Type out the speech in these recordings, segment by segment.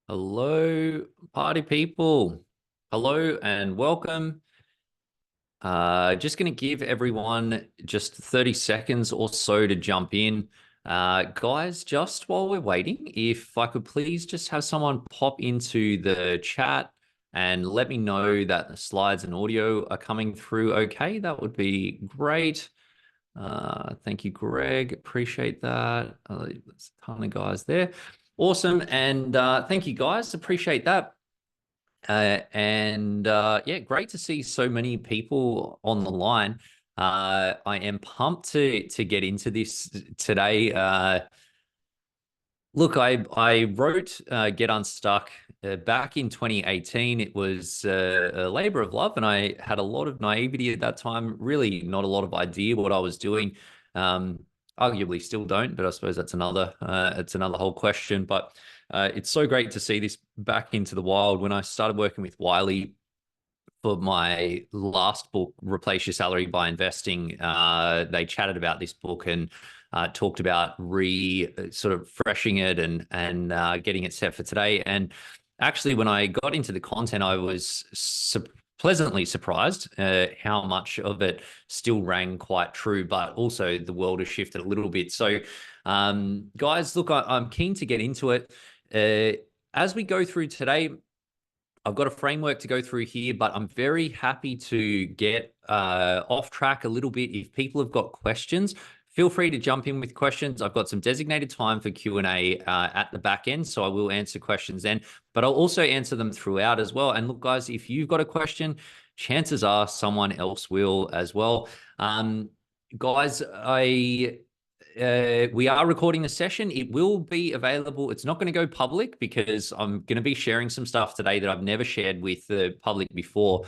Hello, party people. Hello and welcome. Just going to give everyone just 30 seconds or so to jump in. Guys, just while we're waiting, if I could please just have someone pop into the chat and let me know that the slides and audio are coming through okay, that would be great. Thank you, Greg. Appreciate that. There's a ton of guys there. Awesome. And thank you, guys. Appreciate that. Yeah, great to see so many people on the line. I am pumped to get into this today. Look, I wrote Get Unstuck back in 2018. It was a labor of love, and I had a lot of naivety at that time. Really, not a lot of idea what I was doing. Um, Arguably, still don't, but I suppose that's another it's another whole question. But it's so great to see this back into the wild. When I started working with Wiley for my last book, Replace Your Salary by Investing, they chatted about this book and talked about sort of freshing it and getting it set for today. And actually, when I got into the content, I was pleasantly surprised how much of it still rang quite true, but also the world has shifted a little bit. So, guys, look, I'm keen to get into it. As we go through today, I've got a framework to go through here, but I'm very happy to get off track a little bit. If people have got questions, feel free to jump in with questions. I've got some designated time for Q&A at the back end, so I will answer questions then, but I'll also answer them throughout as well. And look, guys, if you've got a question, chances are someone else will as well. Guys, we are recording the session. It will be available. It's not going to go public because I'm going to be sharing some stuff today that I've never shared with the public before,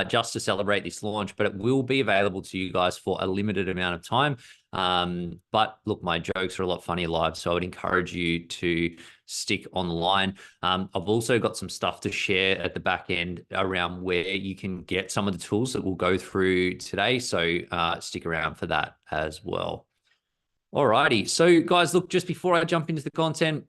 just to celebrate this launch. But it will be available to you guys for a limited amount of time. But look, my jokes are a lot funnier live, so I would encourage you to stick online. I've also got some stuff to share at the back end around where you can get some of the tools that we'll go through today. So stick around for that as well. Alrighty. So, guys, look, just before I jump into the content,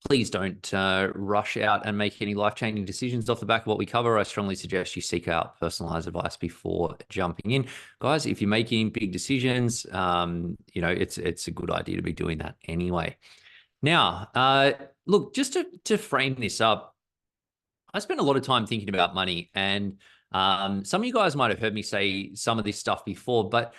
please don't rush out and make any life-changing decisions off the back of what we cover. I strongly suggest you seek out personalized advice before jumping in. Guys, if you're making big decisions, it's a good idea to be doing that anyway. Now, look, just to frame this up, I spent a lot of time thinking about money, and some of you guys might have heard me say some of this stuff before, but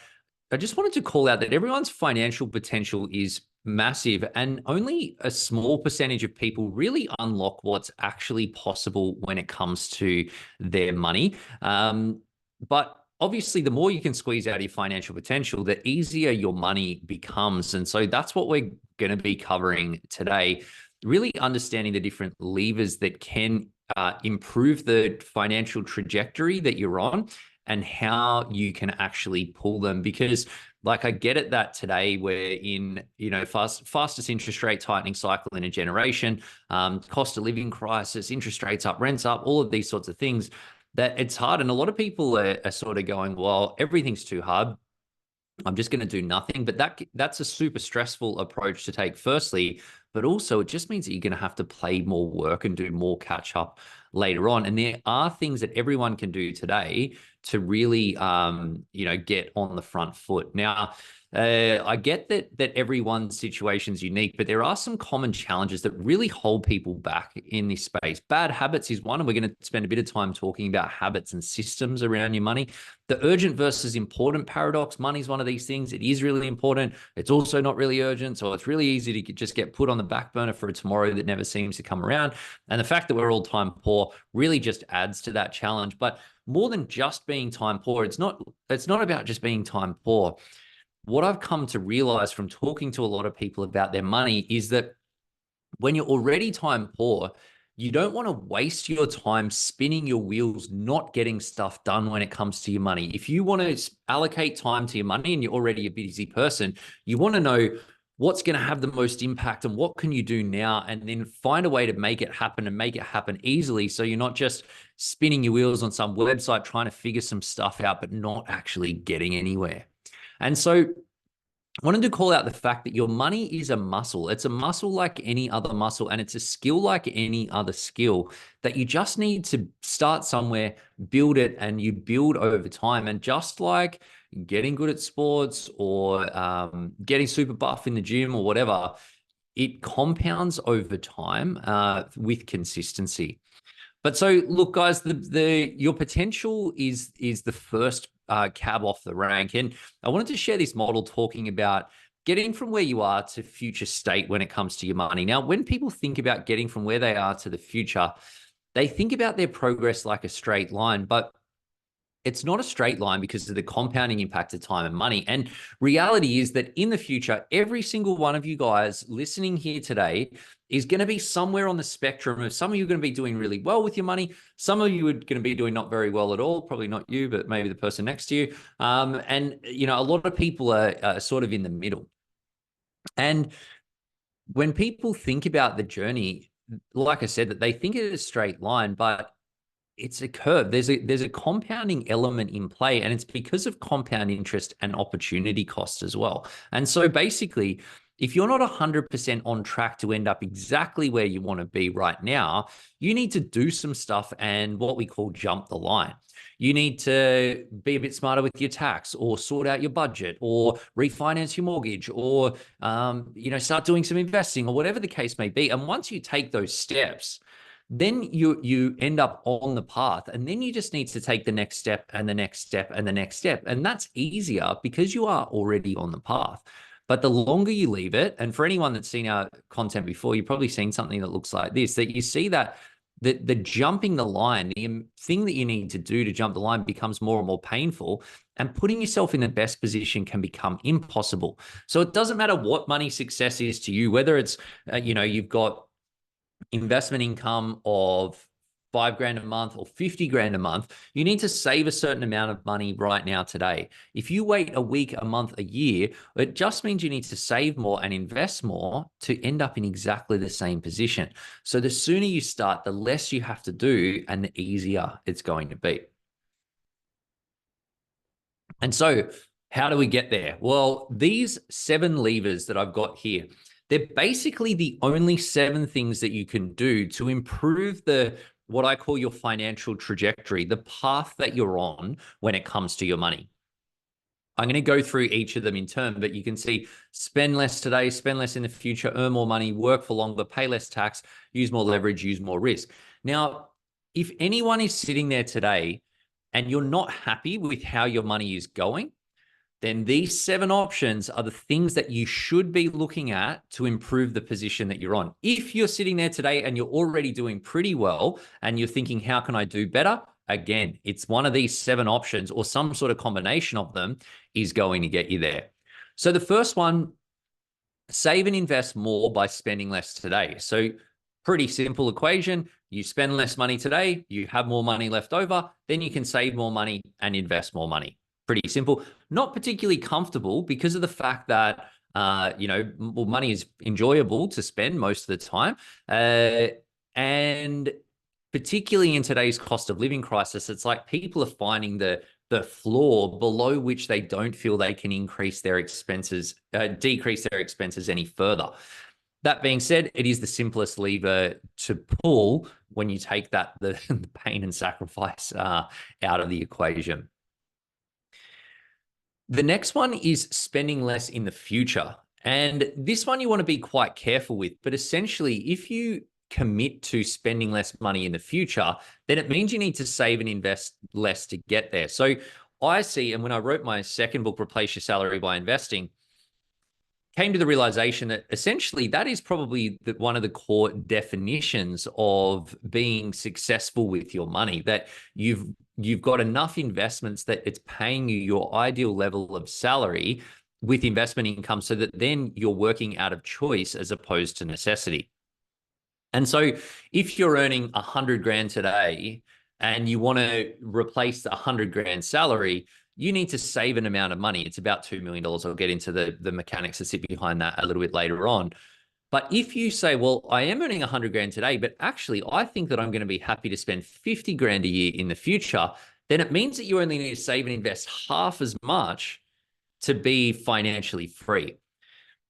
I just wanted to call out that everyone's financial potential is massive, and only a small percentage of people really unlock what's actually possible when it comes to their money. But obviously, the more you can squeeze out of your financial potential, the easier your money becomes. And so that's what we're going to be covering today, really understanding the different levers that can improve the financial trajectory that you're on and how you can actually pull them. Because like, I get it that today we're in, fastest interest rate tightening cycle in a generation, cost of living crisis, interest rates up, rents up, all of these sorts of things, that it's hard. And a lot of people are sort of going, well, everything's too hard, I'm just going to do nothing. But that's a super stressful approach to take, firstly, but also it just means that you're going to have to play more work and do more catch up later on. And there are things that everyone can do today to really, get on the front foot. Now, I get that everyone's situation is unique, but there are some common challenges that really hold people back in this space. Bad habits is one, and we're going to spend a bit of time talking about habits and systems around your money. The urgent versus important paradox. Money is one of these things. It is really important. It's also not really urgent, so it's really easy to just get put on the back burner for a tomorrow that never seems to come around. And the fact that we're all time poor really just adds to that challenge. But more than just being time poor, it's not about just being time poor. What I've come to realize from talking to a lot of people about their money is that when you're already time poor, you don't want to waste your time spinning your wheels, not getting stuff done when it comes to your money. If you want to allocate time to your money and you're already a busy person, you want to know what's going to have the most impact and what can you do now, and then find a way to make it happen and make it happen easily. So you're not just spinning your wheels on some website trying to figure some stuff out, but not actually getting anywhere. And so I wanted to call out the fact that your money is a muscle. It's a muscle like any other muscle, and it's a skill like any other skill that you just need to start somewhere, build it, and you build over time. And just like getting good at sports or getting super buff in the gym or whatever, it compounds over time with consistency. But so look, guys, the your potential is the first cab off the rank, and I wanted to share this model talking about getting from where you are to future state when it comes to your money. Now, when people think about getting from where they are to the future, they think about their progress like a straight line, but it's not a straight line because of the compounding impact of time and money. And reality is that in the future, every single one of you guys listening here today is going to be somewhere on the spectrum of some of you are going to be doing really well with your money. Some of you are going to be doing not very well at all. Probably not you, but maybe the person next to you. And, you know, a lot of people are sort of in the middle. And when people think about the journey, like I said, that they think it is a straight line, but it's a curve. There's a compounding element in play, and it's because of compound interest and opportunity cost as well. And so basically, if you're not 100% on track to end up exactly where you want to be right now, you need to do some stuff and what we call jump the line. You need to be a bit smarter with your tax, or sort out your budget, or refinance your mortgage, or start doing some investing, or whatever the case may be. And once you take those steps, then you end up on the path, and then you just need to take the next step and the next step and the next step. And that's easier because you are already on the path. But the longer you leave it, and for anyone that's seen our content before, you've probably seen something that looks like this, that you see that the jumping the line, the thing that you need to do to jump the line becomes more and more painful, and putting yourself in the best position can become impossible. So it doesn't matter what money success is to you, whether it's, you've got investment income of $5,000 a month or 50 grand a month, you need to save a certain amount of money right now today. If you wait a week, a month, a year, it just means you need to save more and invest more to end up in exactly the same position. So the sooner you start, the less you have to do and the easier it's going to be. And so how do we get there? Well, these 7 levers that I've got here, they're basically the only 7 things that you can do to improve what I call your financial trajectory, the path that you're on when it comes to your money. I'm going to go through each of them in turn, but you can see spend less today, spend less in the future, earn more money, work for longer, pay less tax, use more leverage, use more risk. Now, if anyone is sitting there today and you're not happy with how your money is going, then these 7 options are the things that you should be looking at to improve the position that you're on. If you're sitting there today and you're already doing pretty well and you're thinking, how can I do better? Again, it's one of these 7 options, or some sort of combination of them, is going to get you there. So the first one, save and invest more by spending less today. So pretty simple equation. You spend less money today, you have more money left over, then you can save more money and invest more money. Pretty simple. Not particularly comfortable because of the fact that, money is enjoyable to spend most of the time. And particularly in today's cost of living crisis, it's like people are finding the floor below which they don't feel they can increase their expenses, decrease their expenses any further. That being said, it is the simplest lever to pull when you take the pain and sacrifice out of the equation. The next one is spending less in the future. And this one you want to be quite careful with. But essentially, if you commit to spending less money in the future, then it means you need to save and invest less to get there. So I see, and when I wrote my second book, Replace Your Salary by Investing, came to the realization that essentially that is probably one of the core definitions of being successful with your money, that you've got enough investments that it's paying you your ideal level of salary with investment income, so that then you're working out of choice as opposed to necessity. And so if you're earning 100 grand today and you want to replace the 100 grand salary, you need to save an amount of money. It's about $2 million. I'll get into the mechanics that sit behind that a little bit later on. But if you say, well, I am earning 100 grand today, but actually I think that I'm going to be happy to spend 50 grand a year in the future, then it means that you only need to save and invest half as much to be financially free.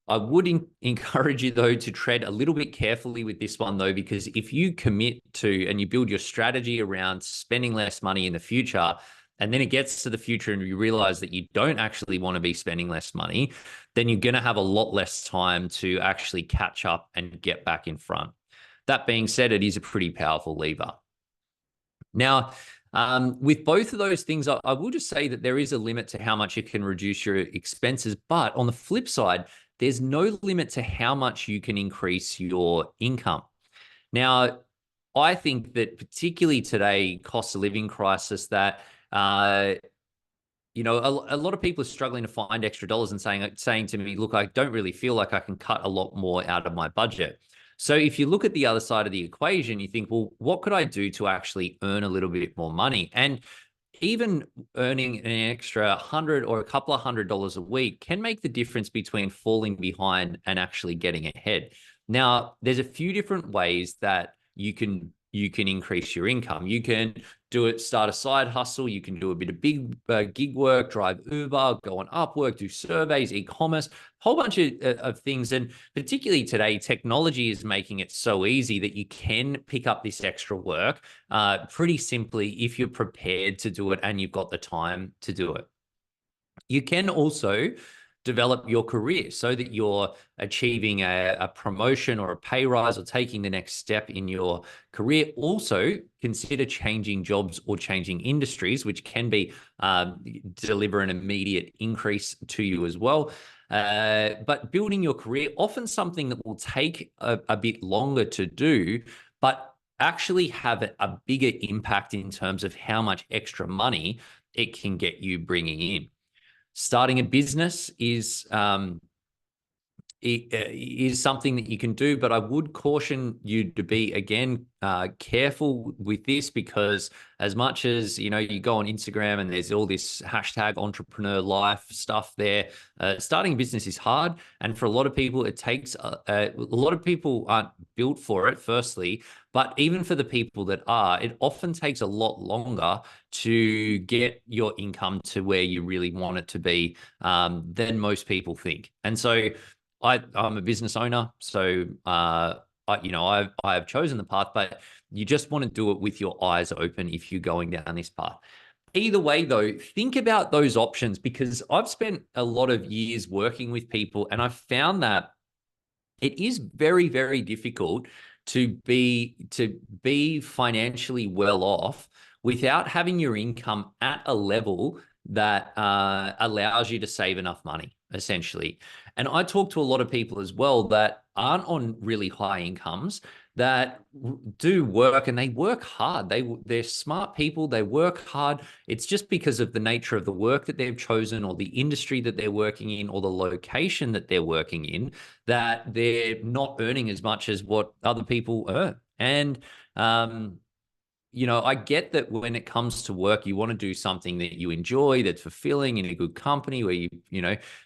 I would encourage you, though, to tread a little bit carefully with this one, though, because if you commit to and you build your strategy around spending less money in the future, and then it gets to the future and you realize that you don't actually want to be spending less money, then you're going to have a lot less time to actually catch up and get back in front. That being said, it is a pretty powerful lever. Now, with both of those things, I will just say that there is a limit to how much you can reduce your expenses. But on the flip side, there's no limit to how much you can increase your income. Now, I think that particularly today, cost of living crisis, that a lot of people are struggling to find extra dollars and saying to me, look, I don't really feel like I can cut a lot more out of my budget. So if you look at the other side of the equation, you think, well, what could I do to actually earn a little bit more money? And even earning an extra 100 or a couple of $100 a week can make the difference between falling behind and actually getting ahead. Now, there's a few different ways that you can increase your income. You can start a side hustle. You can do a bit of big gig work, drive Uber, go on Upwork, do surveys, e-commerce, whole bunch of things. And particularly today, technology is making it so easy that you can pick up this extra work pretty simply if you're prepared to do it and you've got the time to do it. You can also develop your career so that you're achieving a promotion or a pay rise or taking the next step in your career. Also, consider changing jobs or changing industries, which can be deliver an immediate increase to you as well. But building your career, often something that will take a bit longer to do, but actually have a bigger impact in terms of how much extra money it can get you bringing in. Starting a business is something that you can do, but I would caution you to be, again, careful with this, because as much as, you go on Instagram and there's all this hashtag entrepreneur life stuff there, starting a business is hard. And for a lot of people, it takes, a lot of people aren't built for it, firstly, but even for the people that are, it often takes a lot longer to get your income to where you really want it to be than most people think. And so I'm a business owner, so I have chosen the path, but you just want to do it with your eyes open if you're going down this path. Either way, though, think about those options, because I've spent a lot of years working with people, and I've found that it is very, very difficult to be financially well off without having your income at a level that allows you to save enough money, essentially. And I talk to a lot of people as well that aren't on really high incomes, that do work, and they work hard. They're smart people. They work hard. It's just because of the nature of the work that they've chosen, or the industry that they're working in, or the location that they're working in, that they're not earning as much as what other people earn. And I get that when it comes to work, you want to do something that you enjoy, that's fulfilling, in a good company, where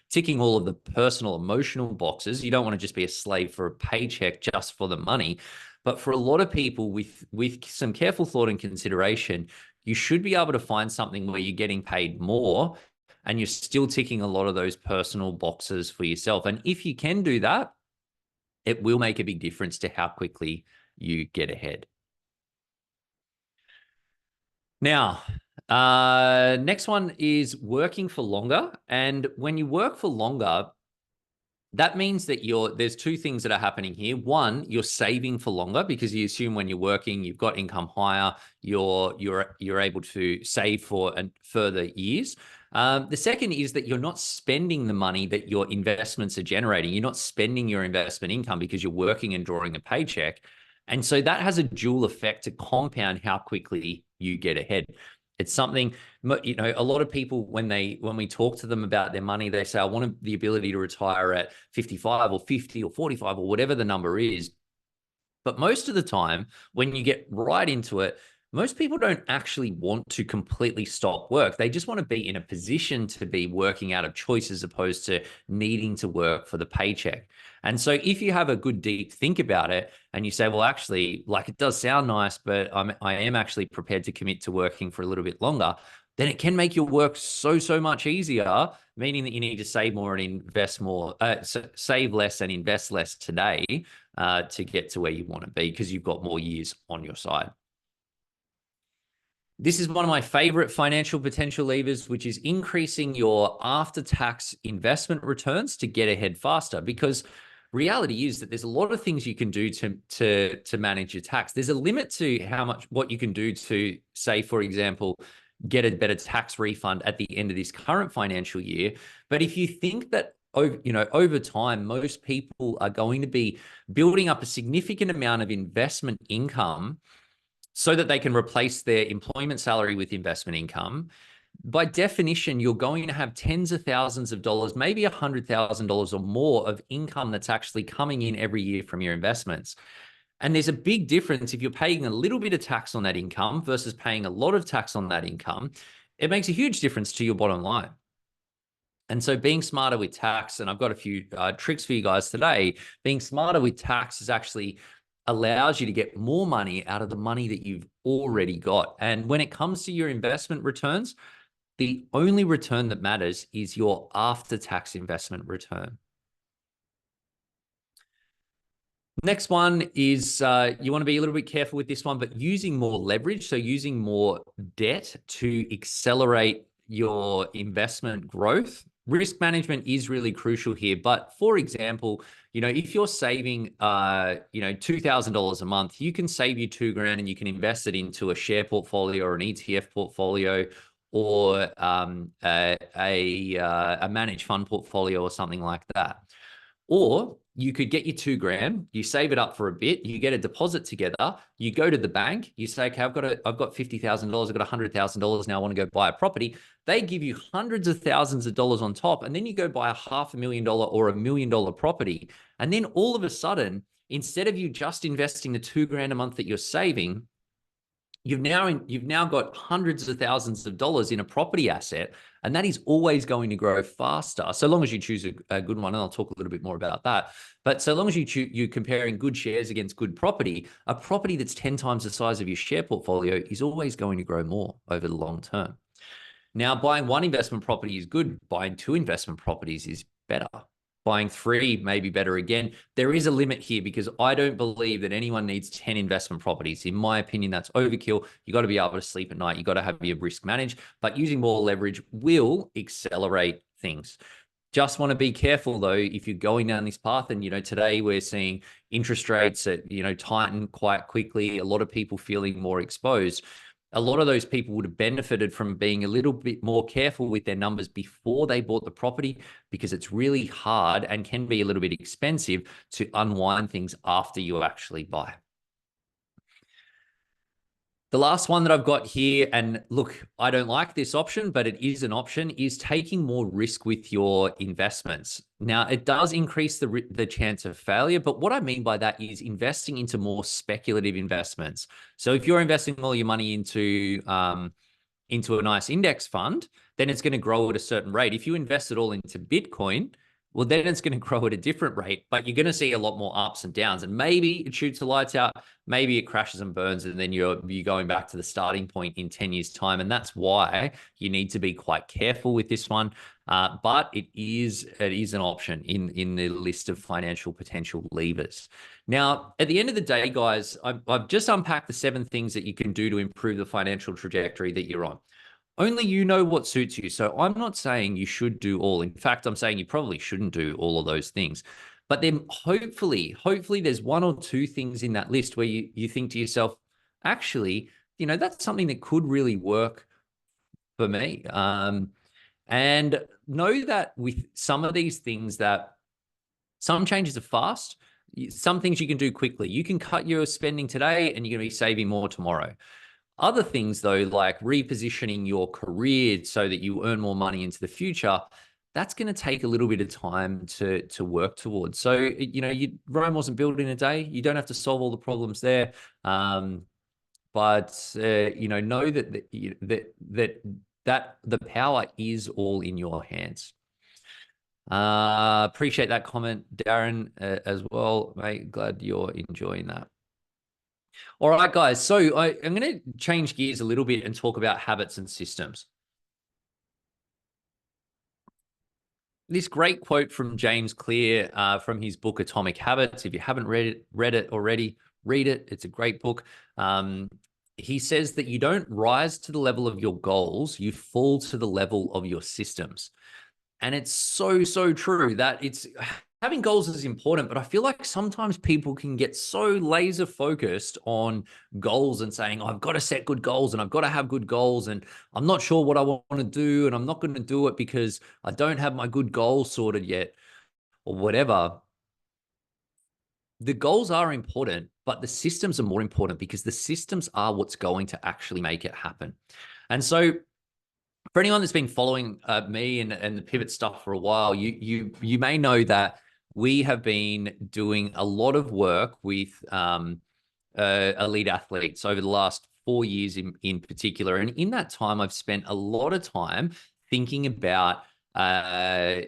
ticking all of the personal, emotional boxes. You don't want to just be a slave for a paycheck just for the money. But for a lot of people, with some careful thought and consideration, you should be able to find something where you're getting paid more and you're still ticking a lot of those personal boxes for yourself. And if you can do that, it will make a big difference to how quickly you get ahead. Now, next one is working for longer. And when you work for longer, that means that there's two things that are happening here. One, you're saving for longer, because you assume when you're working, you've got income higher, you're able to save for further years. The second is that you're not spending the money that your investments are generating. You're not spending your investment income because you're working and drawing a paycheck. And so that has a dual effect to compound how quickly you get ahead. It's something, a lot of people, when we talk to them about their money, they say, I want the ability to retire at 55 or 50 or 45 or whatever the number is. But most of the time, when you get right into it, most people don't actually want to completely stop work. They just want to be in a position to be working out of choice, as opposed to needing to work for the paycheck. And so if you have a good deep think about it, and you say, well, actually, like, it does sound nice, but I am actually prepared to commit to working for a little bit longer, then it can make your work so much easier, meaning that you need to save more and invest more, save less and invest less today to get to where you want to be because you've got more years on your side. This is one of my favorite financial potential levers, which is increasing your after-tax investment returns to get ahead faster. Because reality is that there's a lot of things you can do to manage your tax. There's a limit to what you can do to, say, for example, get a better tax refund at the end of this current financial year. But if you think that over time, most people are going to be building up a significant amount of investment income so that they can replace their employment salary with investment income, by definition, you're going to have tens of thousands of dollars, maybe $100,000 or more of income that's actually coming in every year from your investments. And there's a big difference if you're paying a little bit of tax on that income versus paying a lot of tax on that income. It makes a huge difference to your bottom line. And so being smarter with tax, and I've got a few tricks for you guys today, being smarter with tax is actually allows you to get more money out of the money that you've already got. And when it comes to your investment returns, the only return that matters is your after-tax investment return. Next one is you want to be a little bit careful with this one, but using more leverage, so using more debt to accelerate your investment growth. Risk management is really crucial here. But for example, if you're saving, $2,000 a month, you can save you $2,000 and you can invest it into a share portfolio or an ETF portfolio or a managed fund portfolio or something like that. Or you could get your $2,000, you save it up for a bit, you get a deposit together, you go to the bank, you say, okay, I've got $50,000, I've got $100,000 now, I want to go buy a property. They give you hundreds of thousands of dollars on top, and then you go buy a $500,000 or $1 million property. And then all of a sudden, instead of you just investing the $2,000 a month that you're saving, you've now got hundreds of thousands of dollars in a property asset, and that is always going to grow faster, so long as you choose a good one. And I'll talk a little bit more about that. But so long as you're comparing good shares against good property, a property that's 10 times the size of your share portfolio is always going to grow more over the long term. Now, buying one investment property is good. Buying two investment properties is better. Buying three may be better again. There is a limit here because I don't believe that anyone needs 10 investment properties. In my opinion, that's overkill. You got to be able to sleep at night. You got to have your risk managed, but using more leverage will accelerate things. Just want to be careful though, if you're going down this path, and today we're seeing interest rates that tighten quite quickly, a lot of people feeling more exposed. A lot of those people would have benefited from being a little bit more careful with their numbers before they bought the property, because it's really hard and can be a little bit expensive to unwind things after you actually buy. The last one that I've got here, and look, I don't like this option, but it is an option, is taking more risk with your investments. Now, it does increase the chance of failure, but what I mean by that is investing into more speculative investments. So if you're investing all your money into a nice index fund, then it's going to grow at a certain rate. If you invest it all into Bitcoin, well, then it's going to grow at a different rate, but you're going to see a lot more ups and downs. And maybe it shoots the lights out, maybe it crashes and burns, and then you're going back to the starting point in 10 years' time. And that's why you need to be quite careful with this one. But it is an option in the list of financial potential levers. Now, at the end of the day, guys, I've just unpacked the 7 things that you can do to improve the financial trajectory that you're on. Only you know what suits you. So I'm not saying you should do all. In fact, I'm saying you probably shouldn't do all of those things. But then hopefully there's 1 or 2 things in that list where you think to yourself, actually, that's something that could really work for me. And know that with some of these things, that some changes are fast. Some things you can do quickly. You can cut your spending today and you're going to be saving more tomorrow. Other things, though, like repositioning your career so that you earn more money into the future, that's going to take a little bit of time to work towards. So, Rome wasn't built in a day. You don't have to solve all the problems there. But know that the power is all in your hands. Appreciate that comment, Darren, as well, mate. Glad you're enjoying that. All right, guys. So I'm going to change gears a little bit and talk about habits and systems. this great quote from James Clear from his book Atomic Habits. If you haven't read it already, read it. It's a great book. He says that you don't rise to the level of your goals, you fall to the level of your systems. And it's so, so true that it's having goals is important, but I feel like sometimes people can get so laser focused on goals and saying, oh, I've got to set good goals and I've got to have good goals. And I'm not sure what I want to do. And I'm not going to do it because I don't have my good goals sorted yet or whatever. The goals are important, but the systems are more important because the systems are what's going to actually make it happen. And so for anyone that's been following me and the pivot stuff for a while, you may know that we have been doing a lot of work with elite athletes over the last 4 years in particular. And in that time, I've spent a lot of time thinking about uh,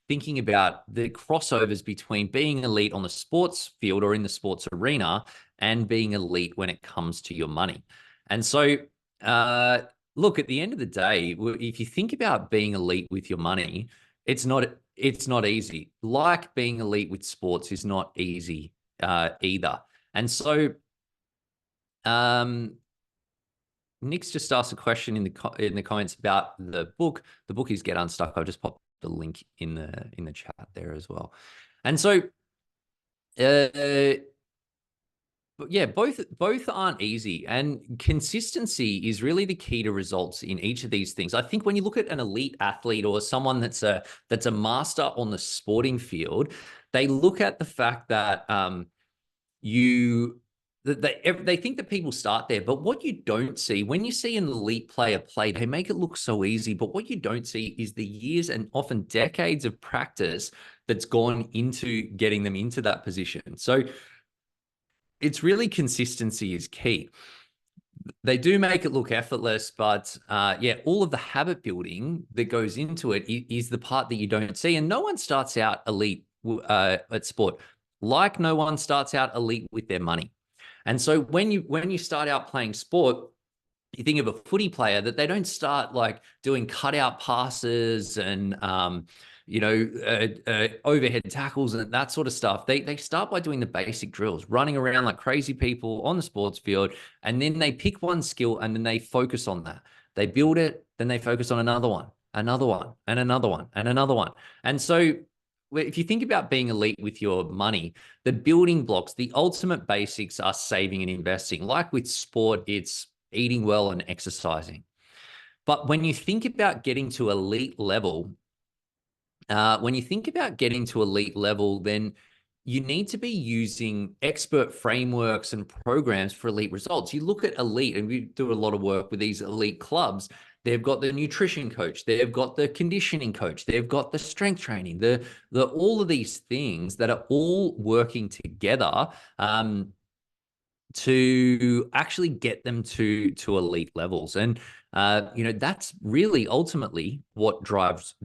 thinking about the crossovers between being elite on the sports field or in the sports arena and being elite when it comes to your money. And so uh, look, at the end of the day, if you think about being elite with your money, it's not easy. Like being elite with sports is not easy either. And so Nick's just asked a question in the comments about the book. The book is Get Unstuck. I'll just pop the link in the chat there as well. And so but yeah, both aren't easy, and consistency is really the key to results in each of these things. I think when you look at an elite athlete or someone that's a master on the sporting field, they look at the fact that you they think that people start there, but what you don't see when you see an elite player play, they make it look so easy, but what you don't see is the years and often decades of practice that's gone into getting them into that position. So it's really consistency is key. They do make it look effortless, but yeah, all of the habit building that goes into it is the part that you don't see. And no one starts out elite at sport, like no one starts out elite with their money. And so when you start out playing sport, you think of a footy player that they don't start like doing cutout passes and overhead tackles and that sort of stuff. They start by doing the basic drills, running around like crazy people on the sports field, and then they pick one skill and then they focus on that. They build it, then they focus on another one, and another one, and another one. And so if you think about being elite with your money, the building blocks, the ultimate basics are saving and investing. Like with sport, it's eating well and exercising. But when you think about getting to elite level, then you need to be using expert frameworks and programs for elite results. You look at elite, and we do a lot of work with these elite clubs. They've got the nutrition coach, they've got the conditioning coach, they've got the strength training, the all of these things that are all working together to actually get them to elite levels. And that's really ultimately what drives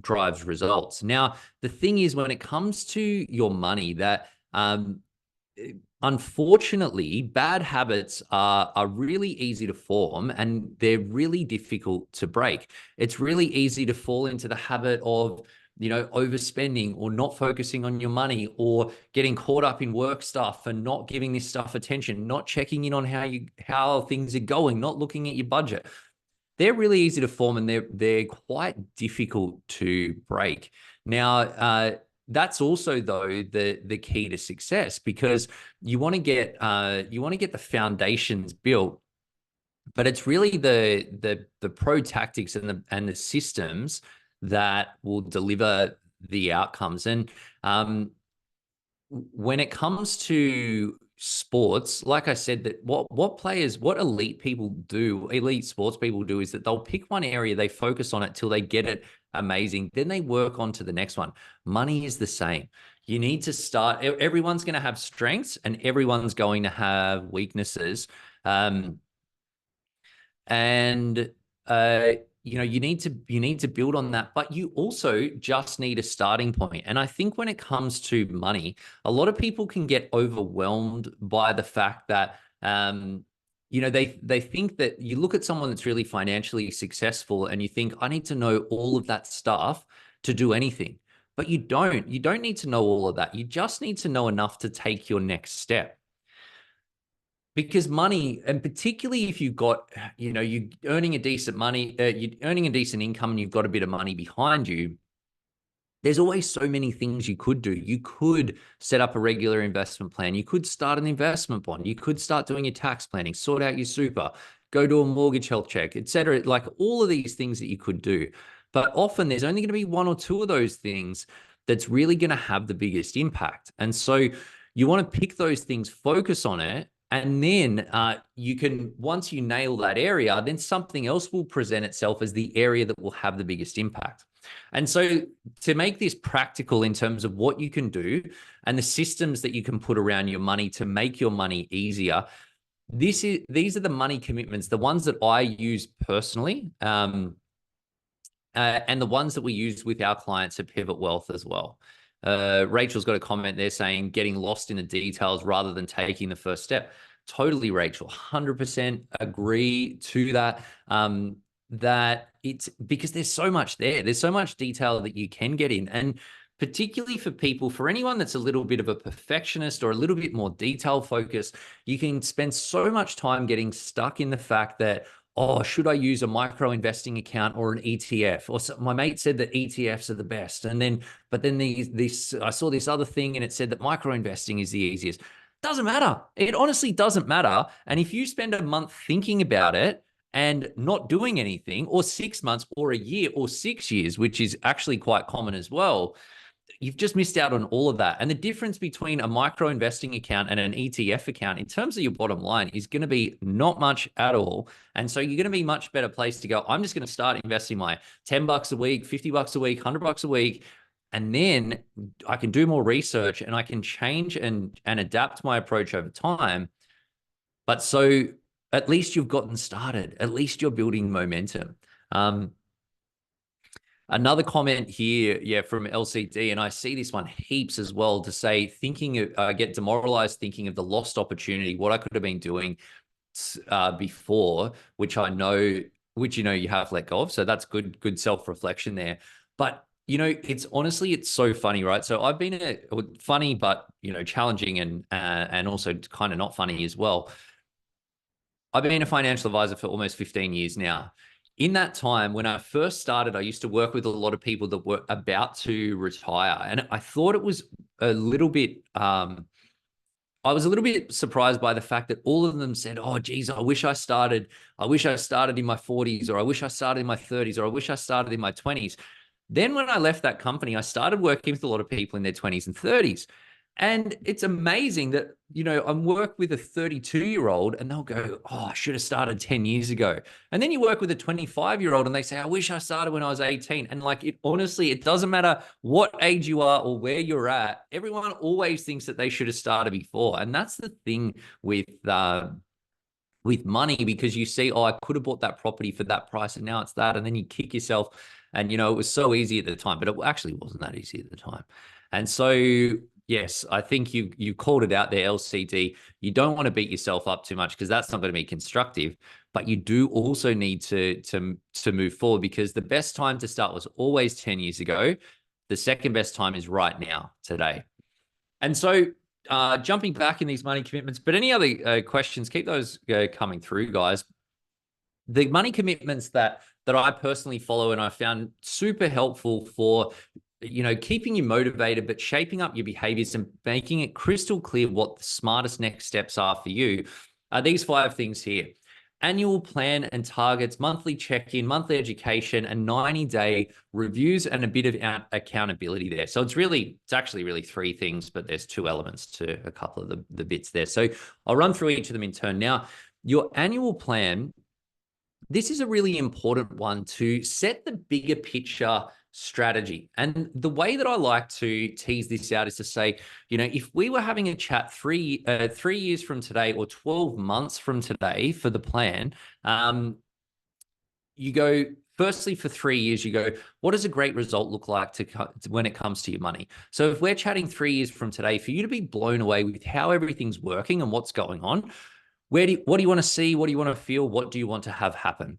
results. Now, the thing is, when it comes to your money, that unfortunately, bad habits are really easy to form and they're really difficult to break. It's really easy to fall into the habit of overspending or not focusing on your money or getting caught up in work stuff and not giving this stuff attention, not checking in on how things are going, not looking at your budget. They're really easy to form and they're quite difficult to break. Now, that's also though the key to success, because you want to get the foundations built, but it's really the pro tactics and the systems that will deliver the outcomes. And when it comes to sports, like I said, that what elite sports people do is that they'll pick one area, they focus on it till they get it amazing, then they work on to the next one. Money is the same. You need to start, everyone's going to have strengths and everyone's going to have weaknesses. And you need to build on that, but you also just need a starting point. And I think when it comes to money, a lot of people can get overwhelmed by the fact that they think that you look at someone that's really financially successful and you think, I need to know all of that stuff to do anything. But you don't. You don't need to know all of that. You just need to know enough to take your next step. Because money, and particularly if you've got, you're earning a decent money, you're earning a decent income and you've got a bit of money behind you, there's always so many things you could do. You could set up a regular investment plan. You could start an investment bond. You could start doing your tax planning, sort out your super, go to a mortgage health check, etc. Like all of these things that you could do. But often there's only going to be one or two of those things that's really going to have the biggest impact. And so you want to pick those things, focus on it, and then you can, once you nail that area, then something else will present itself as the area that will have the biggest impact. And so to make this practical in terms of what you can do and the systems that you can put around your money to make your money easier, these are the money commitments, the ones that I use personally, and the ones that we use with our clients at Pivot Wealth as well. Rachel's got a comment there saying getting lost in the details rather than taking the first step. Totally, Rachel, 100% agree to that. That it's because there's so much there. There's so much detail that you can get in. And particularly for people, for anyone that's a little bit of a perfectionist or a little bit more detail focused, you can spend so much time getting stuck in the fact that, oh, should I use a micro investing account or an ETF? Or my mate said that ETFs are the best. And then, but then I saw this other thing and it said that micro investing is the easiest. Doesn't matter. It honestly doesn't matter. And if you spend a month thinking about it and not doing anything, or 6 months or a year or 6 years, which is actually quite common as well, you've just missed out on all of that. And the difference between a micro investing account and an ETF account in terms of your bottom line is going to be not much at all. And so you're going to be much better place to go. I'm just going to start investing my $10 a week, $50 a week, $100 a week. And then I can do more research and I can change and adapt my approach over time. But so at least you've gotten started. At least you're building momentum. Another comment here, yeah, from LCD, and I see this one heaps as well, to say, get demoralized thinking of the lost opportunity, what I could have been doing before, which you have let go of. So that's good self-reflection there. But it's so funny, right? So I've been funny, but challenging and also kind of not funny as well. I've been a financial advisor for almost 15 years now. In that time, when I first started, I used to work with a lot of people that were about to retire. And I thought it was a little bit, I was a little bit surprised by the fact that all of them said, oh, geez, I wish I started in my 40s, or I wish I started in my 30s, or I wish I started in my 20s. Then when I left that company, I started working with a lot of people in their 20s and 30s. And it's amazing that, I work with a 32-year-old and they'll go, oh, I should have started 10 years ago. And then you work with a 25-year-old and they say, I wish I started when I was 18. And honestly, it doesn't matter what age you are or where you're at. Everyone always thinks that they should have started before. And that's the thing with money, because you see, oh, I could have bought that property for that price and now it's that. And then you kick yourself. And, it was so easy at the time, but it actually wasn't that easy at the time. And so, yes, I think you called it out there, LCD. You don't want to beat yourself up too much, because that's not going to be constructive. But you do also need to move forward, because the best time to start was always 10 years ago. The second best time is right now, today. And so jumping back in these money commitments, but any other questions, keep those coming through, guys. The money commitments that I personally follow and I found super helpful for keeping you motivated, but shaping up your behaviors and making it crystal clear what the smartest next steps are for you, are these 5 things here: annual plan and targets, monthly check-in, monthly education, and 90-day reviews, and a bit of accountability there. So it's actually really 3 things, but there's 2 elements to a couple of the bits there. So I'll run through each of them in turn. Now, your annual plan, this is a really important one to set the bigger picture strategy. And the way that I like to tease this out is to say, if we were having a chat 3 years from today or 12 months from today for the plan, you go, firstly, for 3 years, you go, what does a great result look like when it comes to your money? So if we're chatting 3 years from today, for you to be blown away with how everything's working and what's going on, what do you want to see? What do you want to feel? What do you want to have happen?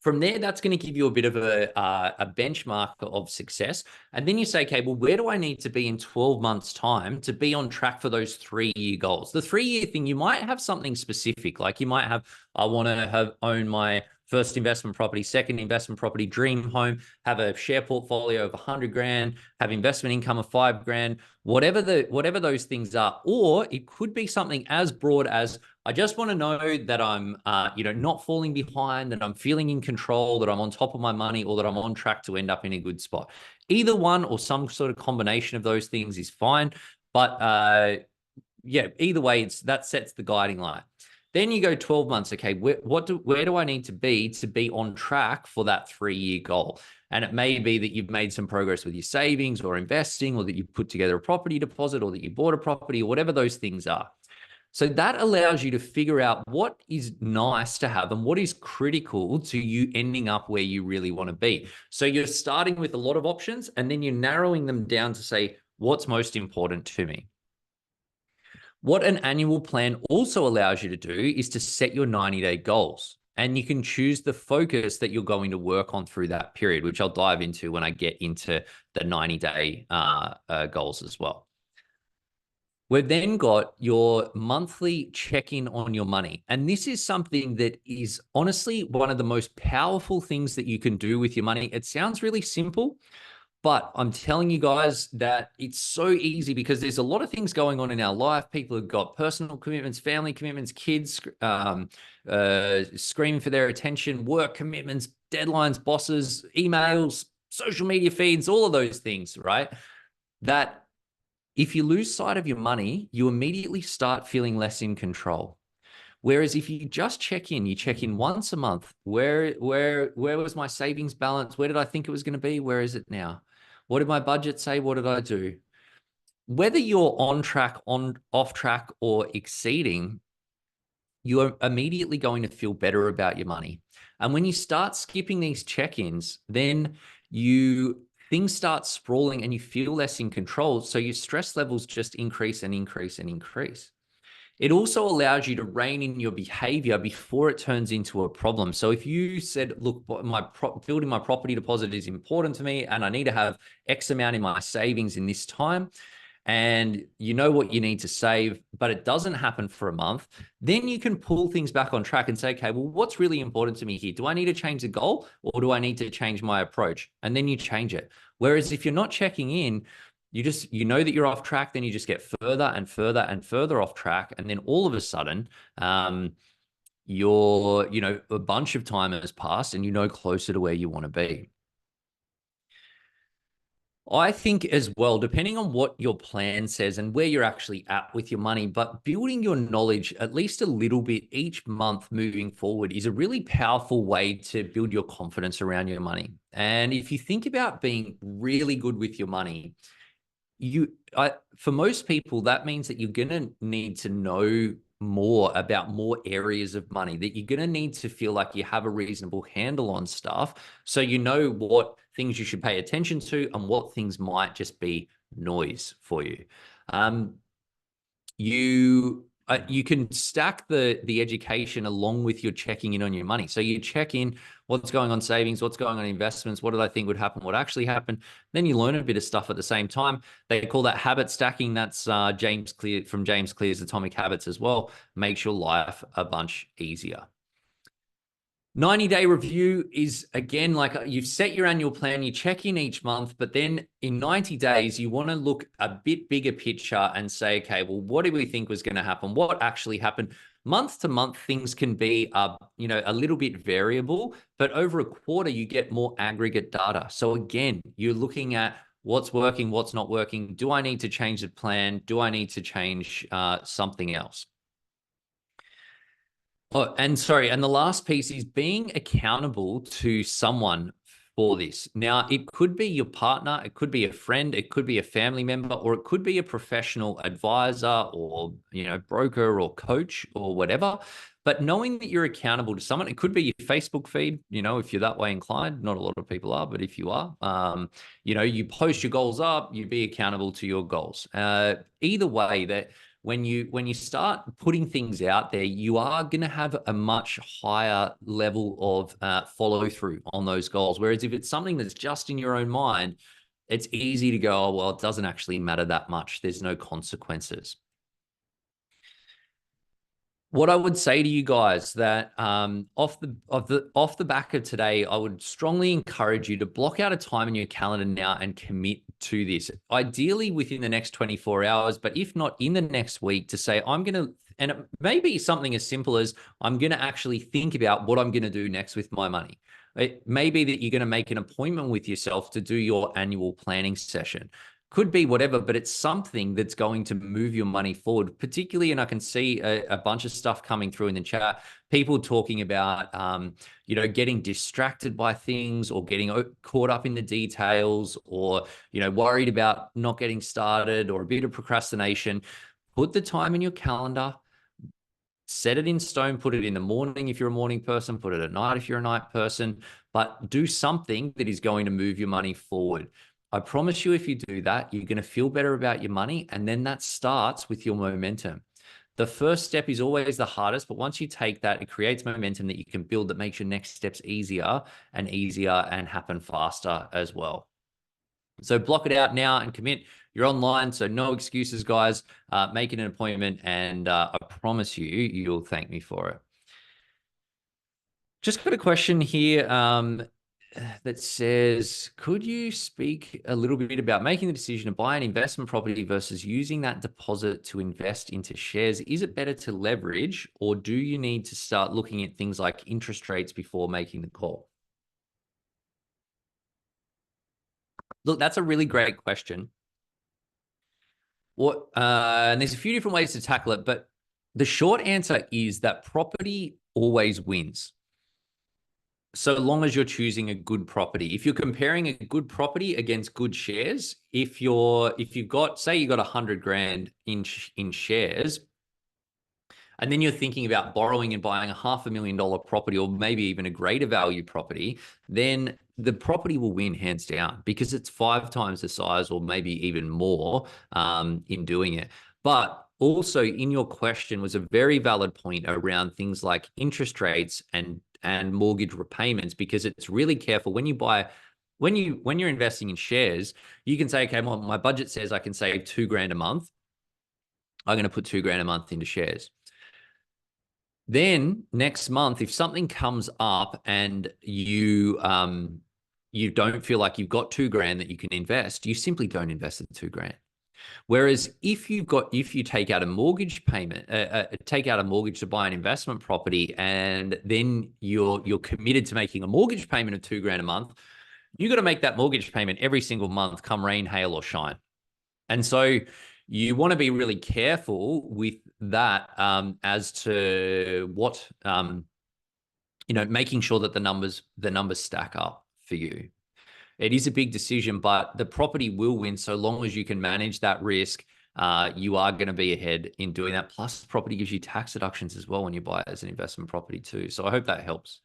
From there, that's going to give you a bit of a benchmark of success. And then you say, okay, well, where do I need to be in 12 months' time to be on track for those 3-year goals? The 3-year thing, you might have something specific. Like you might have, I want to own my first investment property, second investment property, dream home, have a share portfolio of 100 grand, have investment income of 5 grand, whatever those things are. Or it could be something as broad as, I just want to know that I'm, not falling behind, that I'm feeling in control, that I'm on top of my money, or that I'm on track to end up in a good spot. Either one or some sort of combination of those things is fine. But either way, that sets the guiding light. Then you go 12 months. Okay, where do I need to be on track for that 3-year goal? And it may be that you've made some progress with your savings or investing, or that you've put together a property deposit, or that you bought a property, or whatever those things are. So that allows you to figure out what is nice to have and what is critical to you ending up where you really want to be. So you're starting with a lot of options, and then you're narrowing them down to say, what's most important to me? What an annual plan also allows you to do is to set your 90-day goals. And you can choose the focus that you're going to work on through that period, which I'll dive into when I get into the 90-day goals as well. We've then got your monthly check-in on your money. And this is something that is honestly one of the most powerful things that you can do with your money. It sounds really simple, but I'm telling you guys that it's so easy because there's a lot of things going on in our life. People have got personal commitments, family commitments, kids screaming for their attention, work commitments, deadlines, bosses, emails, social media feeds, all of those things, right? That if you lose sight of your money, you immediately start feeling less in control. Whereas if you just you check in once a month. Where was my savings balance? Where did I think it was going to be? Where is it now? What did my budget say? What did I do? Whether you're on track, off track, or exceeding, you're immediately going to feel better about your money. And when you start skipping these check-ins, then things start sprawling and you feel less in control. So your stress levels just increase and increase and increase. It also allows you to rein in your behavior before it turns into a problem. So if you said, look, building my property deposit is important to me and I need to have X amount in my savings in this time, and you know what you need to save, but it doesn't happen for a month, then you can pull things back on track and say, okay, well, what's really important to me here? Do I need to change the goal, or do I need to change my approach? And then you change it. Whereas if you're not checking in, you know that you're off track, then you just get further and further and further off track. And then all of a sudden, a bunch of time has passed and closer to where you want to be. I think as well, depending on what your plan says and where you're actually at with your money, but building your knowledge at least a little bit each month moving forward is a really powerful way to build your confidence around your money. And if you think about being really good with your money, for most people, that means that you're going to need to know more about more areas of money, that you're going to need to feel like you have a reasonable handle on stuff. So you know what things you should pay attention to and what things might just be noise for you. You can stack the education along with your checking in on your money. So you check in what's going on savings, what's going on investments, what did I think would happen, what actually happened. Then you learn a bit of stuff at the same time. They call that habit stacking. That's James Clear's Atomic Habits as well. Makes your life a bunch easier. 90-day review is, again, like you've set your annual plan, you check in each month, but then in 90 days, you want to look a bit bigger picture and say, okay, well, what do we think was going to happen? What actually happened? Month to month, things can be, a little bit variable, but over a quarter, you get more aggregate data. So again, you're looking at what's working, what's not working. Do I need to change the plan? Do I need to change something else? Oh, and the last piece is being accountable to someone for this. Now, it could be your partner, it could be a friend, it could be a family member, or it could be a professional advisor or, broker or coach or whatever. But knowing that you're accountable to someone, it could be your Facebook feed, if you're that way inclined. Not a lot of people are, but if you are, you post your goals up, you be accountable to your goals. Either way, that when you start putting things out there, you are going to have a much higher level of follow through on those goals. Whereas if it's something that's just in your own mind, it's easy to go, oh, well, it doesn't actually matter that much. There's no consequences. What I would say to you guys that off the back of today, I would strongly encourage you to block out a time in your calendar now and commit to this. Ideally within the next 24 hours, but if not in the next week, to say I'm going to, and it may be something as simple as I'm going to actually think about what I'm going to do next with my money. It may be that you're going to make an appointment with yourself to do your annual planning session. Could be whatever, but it's something that's going to move your money forward, particularly. And I can see a bunch of stuff coming through in the chat, people talking about, getting distracted by things or getting caught up in the details or, worried about not getting started or a bit of procrastination. Put the time in your calendar, set it in stone, put it in the morning if you're a morning person, put it at night if you're a night person, but do something that is going to move your money forward. I promise you, if you do that, you're going to feel better about your money. And then that starts with your momentum. The first step is always the hardest, but once you take that, it creates momentum that you can build that makes your next steps easier and happen faster as well. So block it out now and commit. You're online, so no excuses, guys. Make it an appointment, and I promise you, you'll thank me for it. Just got a question here that says, could you speak a little bit about making the decision to buy an investment property versus using that deposit to invest into shares? Is it better to leverage, or do you need to start looking at things like interest rates before making the call? Look, that's a really great question. And there's a few different ways to tackle it, but the short answer is that property always wins, so long as you're choosing a good property. If you're comparing a good property against good shares, if you've got, say you got 100 grand in shares, and then you're thinking about borrowing and buying a $500,000 property or maybe even a greater value property, then the property will win hands down because it's 5 times the size or maybe even more in doing it. But also in your question was a very valid point around things like interest rates and mortgage repayments, because it's really careful when you buy, when you're investing in shares, you can say, okay, well, my budget says I can save 2 grand a month. I'm going to put 2 grand a month into shares. Then next month, if something comes up and you don't feel like you've got 2 grand that you can invest, you simply don't invest the 2 grand. Whereas if you take out a mortgage payment, take out a mortgage to buy an investment property, and then you're committed to making a mortgage payment of 2 grand a month, you got to make that mortgage payment every single month, come rain, hail, or shine. And so you want to be really careful with that as to what, making sure that the numbers stack up for you. It is a big decision, but the property will win so long as you can manage that risk. You are going to be ahead in doing that. Plus, property gives you tax deductions as well when you buy it as an investment property too. So I hope that helps.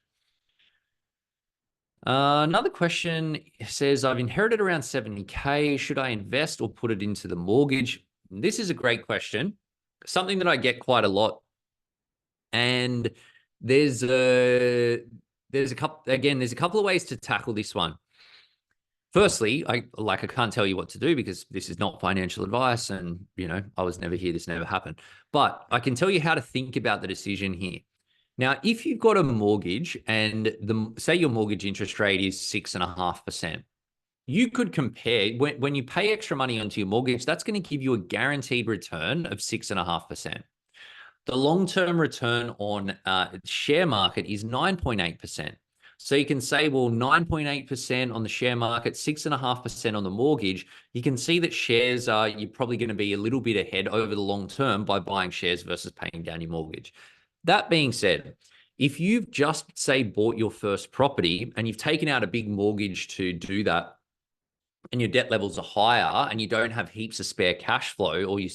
Another question says, I've inherited around 70K. Should I invest or put it into the mortgage? This is a great question, something that I get quite a lot. And there's a couple of ways to tackle this one. Firstly, I can't tell you what to do because this is not financial advice, and I was never here, this never happened. But I can tell you how to think about the decision here. Now, if you've got a mortgage and say your mortgage interest rate is 6.5%, you could compare when you pay extra money onto your mortgage, that's going to give you a guaranteed return of 6.5%. The long-term return on share market is 9.8%. So you can say, well, 9.8% on the share market, 6.5% on the mortgage. You can see that shares you're probably going to be a little bit ahead over the long term by buying shares versus paying down your mortgage. That being said, if you've just, say, bought your first property and you've taken out a big mortgage to do that, and your debt levels are higher and you don't have heaps of spare cash flow, or you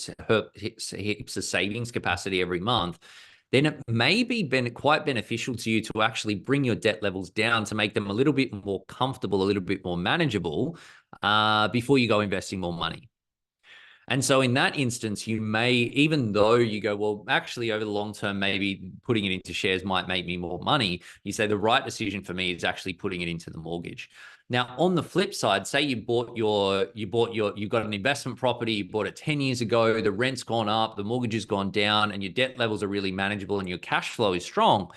heaps of savings capacity every month, then it may be quite beneficial to you to actually bring your debt levels down to make them a little bit more comfortable, a little bit more manageable before you go investing more money. And so in that instance, you may, even though you go, well, actually over the long term, maybe putting it into shares might make me more money. You say the right decision for me is actually putting it into the mortgage. Now, on the flip side, say you've got an investment property, you bought it 10 years ago, the rent's gone up, the mortgage has gone down, and your debt levels are really manageable and your cash flow is strong.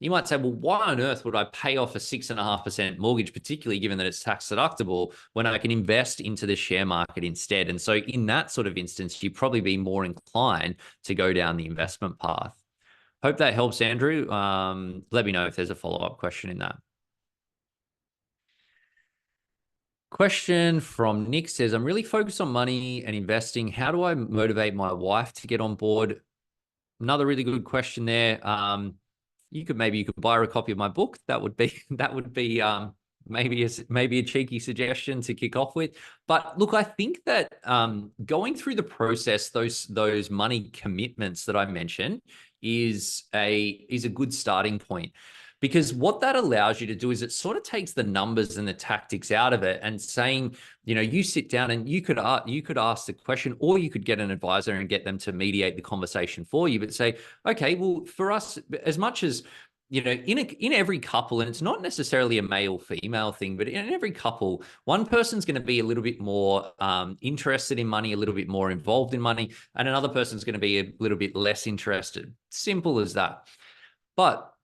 You might say, well, why on earth would I pay off a 6.5% mortgage, particularly given that it's tax deductible, when I can invest into the share market instead? And so in that sort of instance, you'd probably be more inclined to go down the investment path. Hope that helps, Andrew. Let me know if there's a follow-up question in that. Question from Nick says, I'm really focused on money and investing. How do I motivate my wife to get on board? Another really good question there. You could buy her a copy of my book. That would be maybe a cheeky suggestion to kick off with. But look, I think that going through the process, those money commitments that I mentioned is a good starting point. Because what that allows you to do is it sort of takes the numbers and the tactics out of it, and saying, you sit down and you could ask the question, or you could get an advisor and get them to mediate the conversation for you. But say, okay, well, for us, as much as in every couple, and it's not necessarily a male female thing, but in every couple, one person's going to be a little bit more interested in money, a little bit more involved in money, and another person's going to be a little bit less interested. Simple as that. But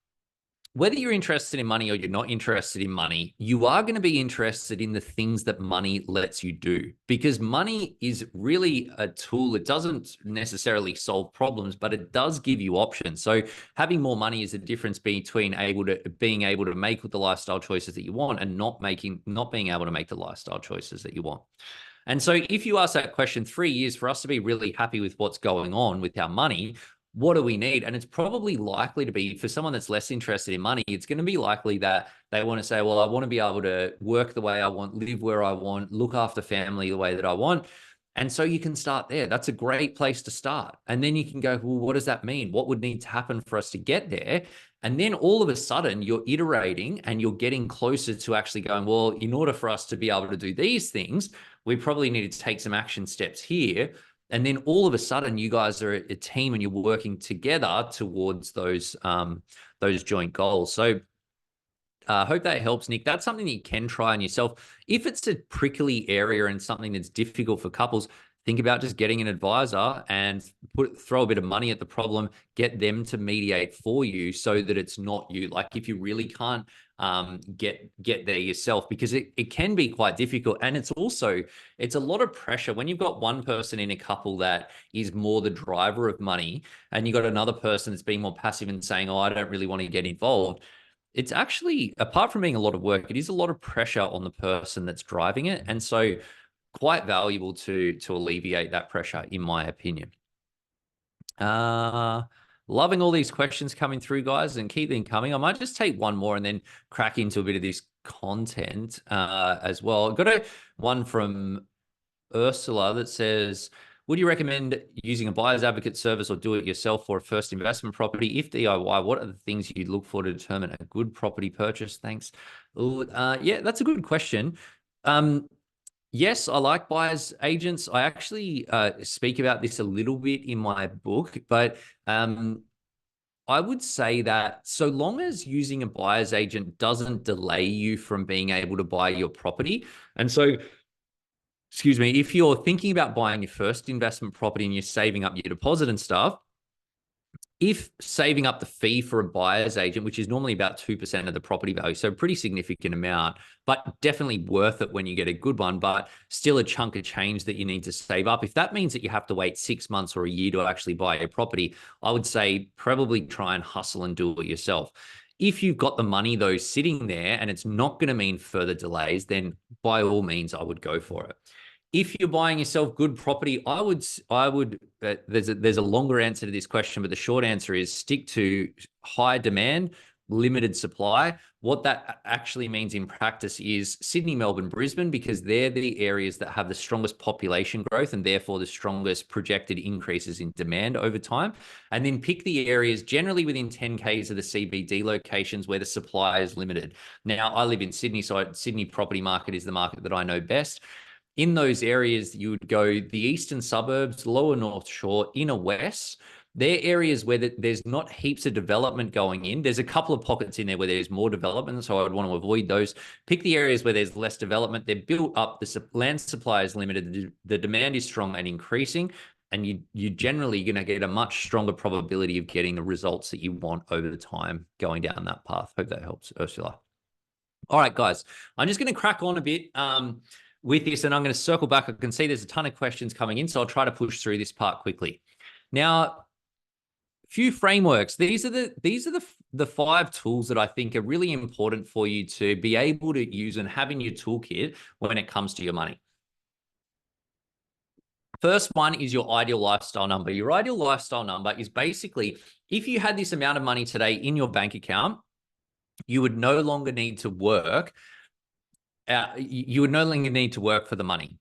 whether you're interested in money or you're not interested in money, you are going to be interested in the things that money lets you do, because money is really a tool. It doesn't necessarily solve problems, but it does give you options. So having more money is the difference between being able to make the lifestyle choices that you want and not being able to make the lifestyle choices that you want. And so if you ask that question, 3 years for us to be really happy with what's going on with our money, what do we need? And it's probably likely to be, for someone that's less interested in money, it's going to be likely that they want to say, well, I want to be able to work the way I want, live where I want, look after family the way that I want. And so you can start there. That's a great place to start. And then you can go, well, what does that mean? What would need to happen for us to get there? And then all of a sudden you're iterating and you're getting closer to actually going, well, in order for us to be able to do these things, we probably need to take some action steps here. And then all of a sudden, you guys are a team and you're working together towards those joint goals. So I hope that helps, Nick. That's something that you can try on yourself. If it's a prickly area and something that's difficult for couples, think about just getting an advisor and throw a bit of money at the problem, get them to mediate for you so that it's not you. Like if you really can't get there yourself, because it can be quite difficult. And it's a lot of pressure when you've got one person in a couple that is more the driver of money, and you've got another person that's being more passive and saying, oh, I don't really want to get involved. It's actually, apart from being a lot of work, it is a lot of pressure on the person that's driving it. And so quite valuable to alleviate that pressure, in my opinion. Loving all these questions coming through, guys, and keep them coming. I might just take one more and then crack into a bit of this content as well. I've got one from Ursula that says, would you recommend using a buyer's advocate service or do it yourself for a first investment property? If DIY, what are the things you'd look for to determine a good property purchase? Thanks. Yeah, that's a good question. Yes, I like buyer's agents. I actually speak about this a little bit in my book, but I would say that so long as using a buyer's agent doesn't delay you from being able to buy your property. And so, excuse me, if you're thinking about buying your first investment property and you're saving up your deposit and stuff, if saving up the fee for a buyer's agent, which is normally about 2% of the property value, so a pretty significant amount, but definitely worth it when you get a good one, but still a chunk of change that you need to save up. If that means that you have to wait 6 months or a year to actually buy a property, I would say probably try and hustle and do it yourself. If you've got the money though sitting there and it's not going to mean further delays, then by all means, I would go for it. If you're buying yourself good property, I would. There's a longer answer to this question, but the short answer is stick to high demand, limited supply. What that actually means in practice is Sydney, Melbourne, Brisbane, because they're the areas that have the strongest population growth and therefore the strongest projected increases in demand over time. And then pick the areas generally within 10 Ks of the CBD locations where the supply is limited. Now, I live in Sydney, so Sydney property market is the market that I know best. in those areas, you would go the eastern suburbs, lower North Shore, inner west. They're areas where there's not heaps of development going in. There's a couple of pockets in there where there's more development, so I would want to avoid those. Pick the areas where there's less development. They're built up. The land supply is limited. The demand is strong and increasing, and you generally going to get a much stronger probability of getting the results that you want over the time going down that path. Hope that helps, Ursula. All right, guys, I'm just going to crack on a bit with this, and I'm going to circle back. I can see there's a ton of questions coming in, so I'll try to push through this part quickly. Now, few frameworks. These are the 5 tools that I think are really important for you to be able to use and have in your toolkit when it comes to your money. First one is your ideal lifestyle number. Your ideal lifestyle number is basically, if you had this amount of money today in your bank account, you would no longer need to work. You would no longer need to work for the money.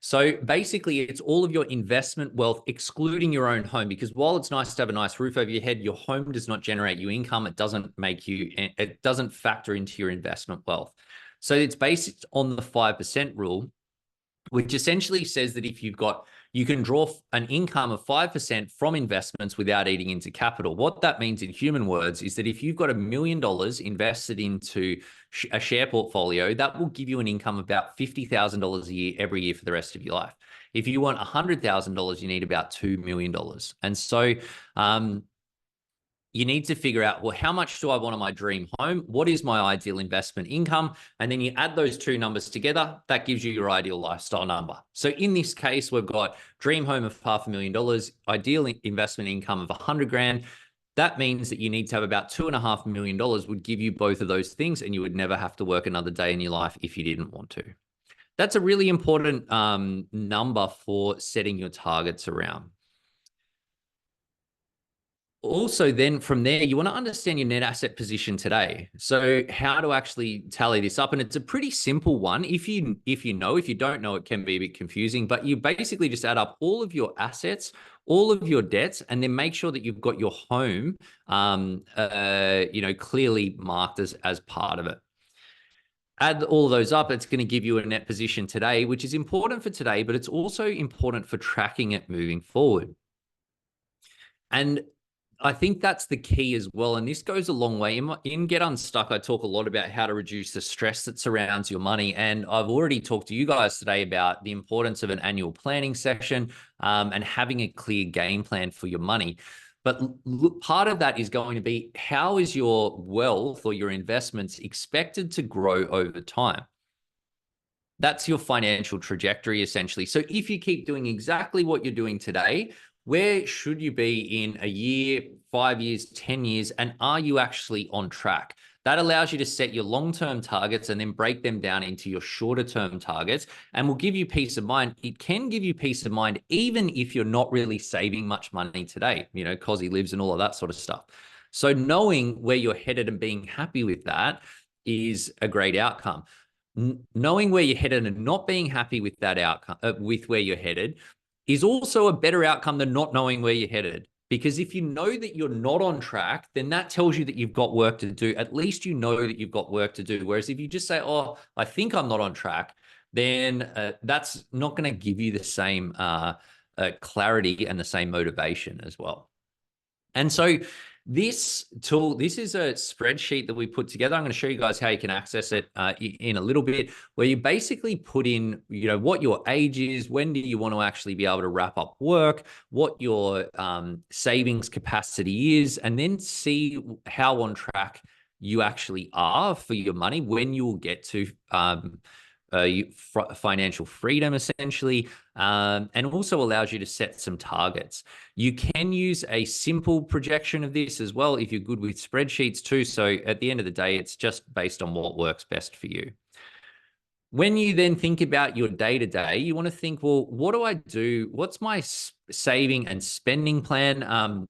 So basically, it's all of your investment wealth, excluding your own home, because while it's nice to have a nice roof over your head, your home does not generate you income. It doesn't factor into your investment wealth. So it's based on the 5% rule, which essentially says that if you can draw an income of 5% from investments without eating into capital. What that means in human words is that if you've got $1 million invested into a share portfolio, that will give you an income of about $50,000 a year every year for the rest of your life. If you want $100,000, you need about $2 million. And so you need to figure out, well, how much do I want on my dream home? What is my ideal investment income? And then you add those 2 numbers together, that gives you your ideal lifestyle number. So in this case, we've got dream home of $500,000, ideal investment income of 100 grand. That means that you need to have about $2.5 million would give you both of those things, and you would never have to work another day in your life if you didn't want to. That's a really important number for setting your targets around. Also, then from there, you want to understand your net asset position today. So how to actually tally this up. And it's a pretty simple one. If you don't know, it can be a bit confusing, but you basically just add up all of your assets, all of your debts, and then make sure that you've got your home, clearly marked as part of it. Add all of those up, it's going to give you a net position today, which is important for today, but it's also important for tracking it moving forward. And I think that's the key as well. And this goes a long way. In Get Unstuck, I talk a lot about how to reduce the stress that surrounds your money. And I've already talked to you guys today about the importance of an annual planning session and having a clear game plan for your money. But part of that is going to be, how is your wealth or your investments expected to grow over time? That's your financial trajectory, essentially. So if you keep doing exactly what you're doing today, where should you be in a year, 5 years, 10 years, and are you actually on track? That allows you to set your long-term targets and then break them down into your shorter-term targets, and will give you peace of mind. It can give you peace of mind even if you're not really saving much money today, cause he lives and all of that sort of stuff. So knowing where you're headed and being happy with that is a great outcome. Knowing where you're headed and not being happy with that outcome, with where you're headed, is also a better outcome than not knowing where you're headed. Because if you know that you're not on track, then that tells you that you've got work to do. At least you know that you've got work to do. Whereas if you just say, oh, I think I'm not on track, then that's not going to give you the same clarity and the same motivation as well. And so this tool, this is a spreadsheet that we put together. I'm going to show you guys how you can access it in a little bit, where you basically put in, what your age is, when do you want to actually be able to wrap up work, what your savings capacity is, and then see how on track you actually are for your money, when you will get to financial freedom, essentially, and also allows you to set some targets. You can use a simple projection of this as well if you're good with spreadsheets too. So at the end of the day, it's just based on what works best for you. When you then think about your day-to-day, you want to think, well, what do I do? What's my saving and spending plan? How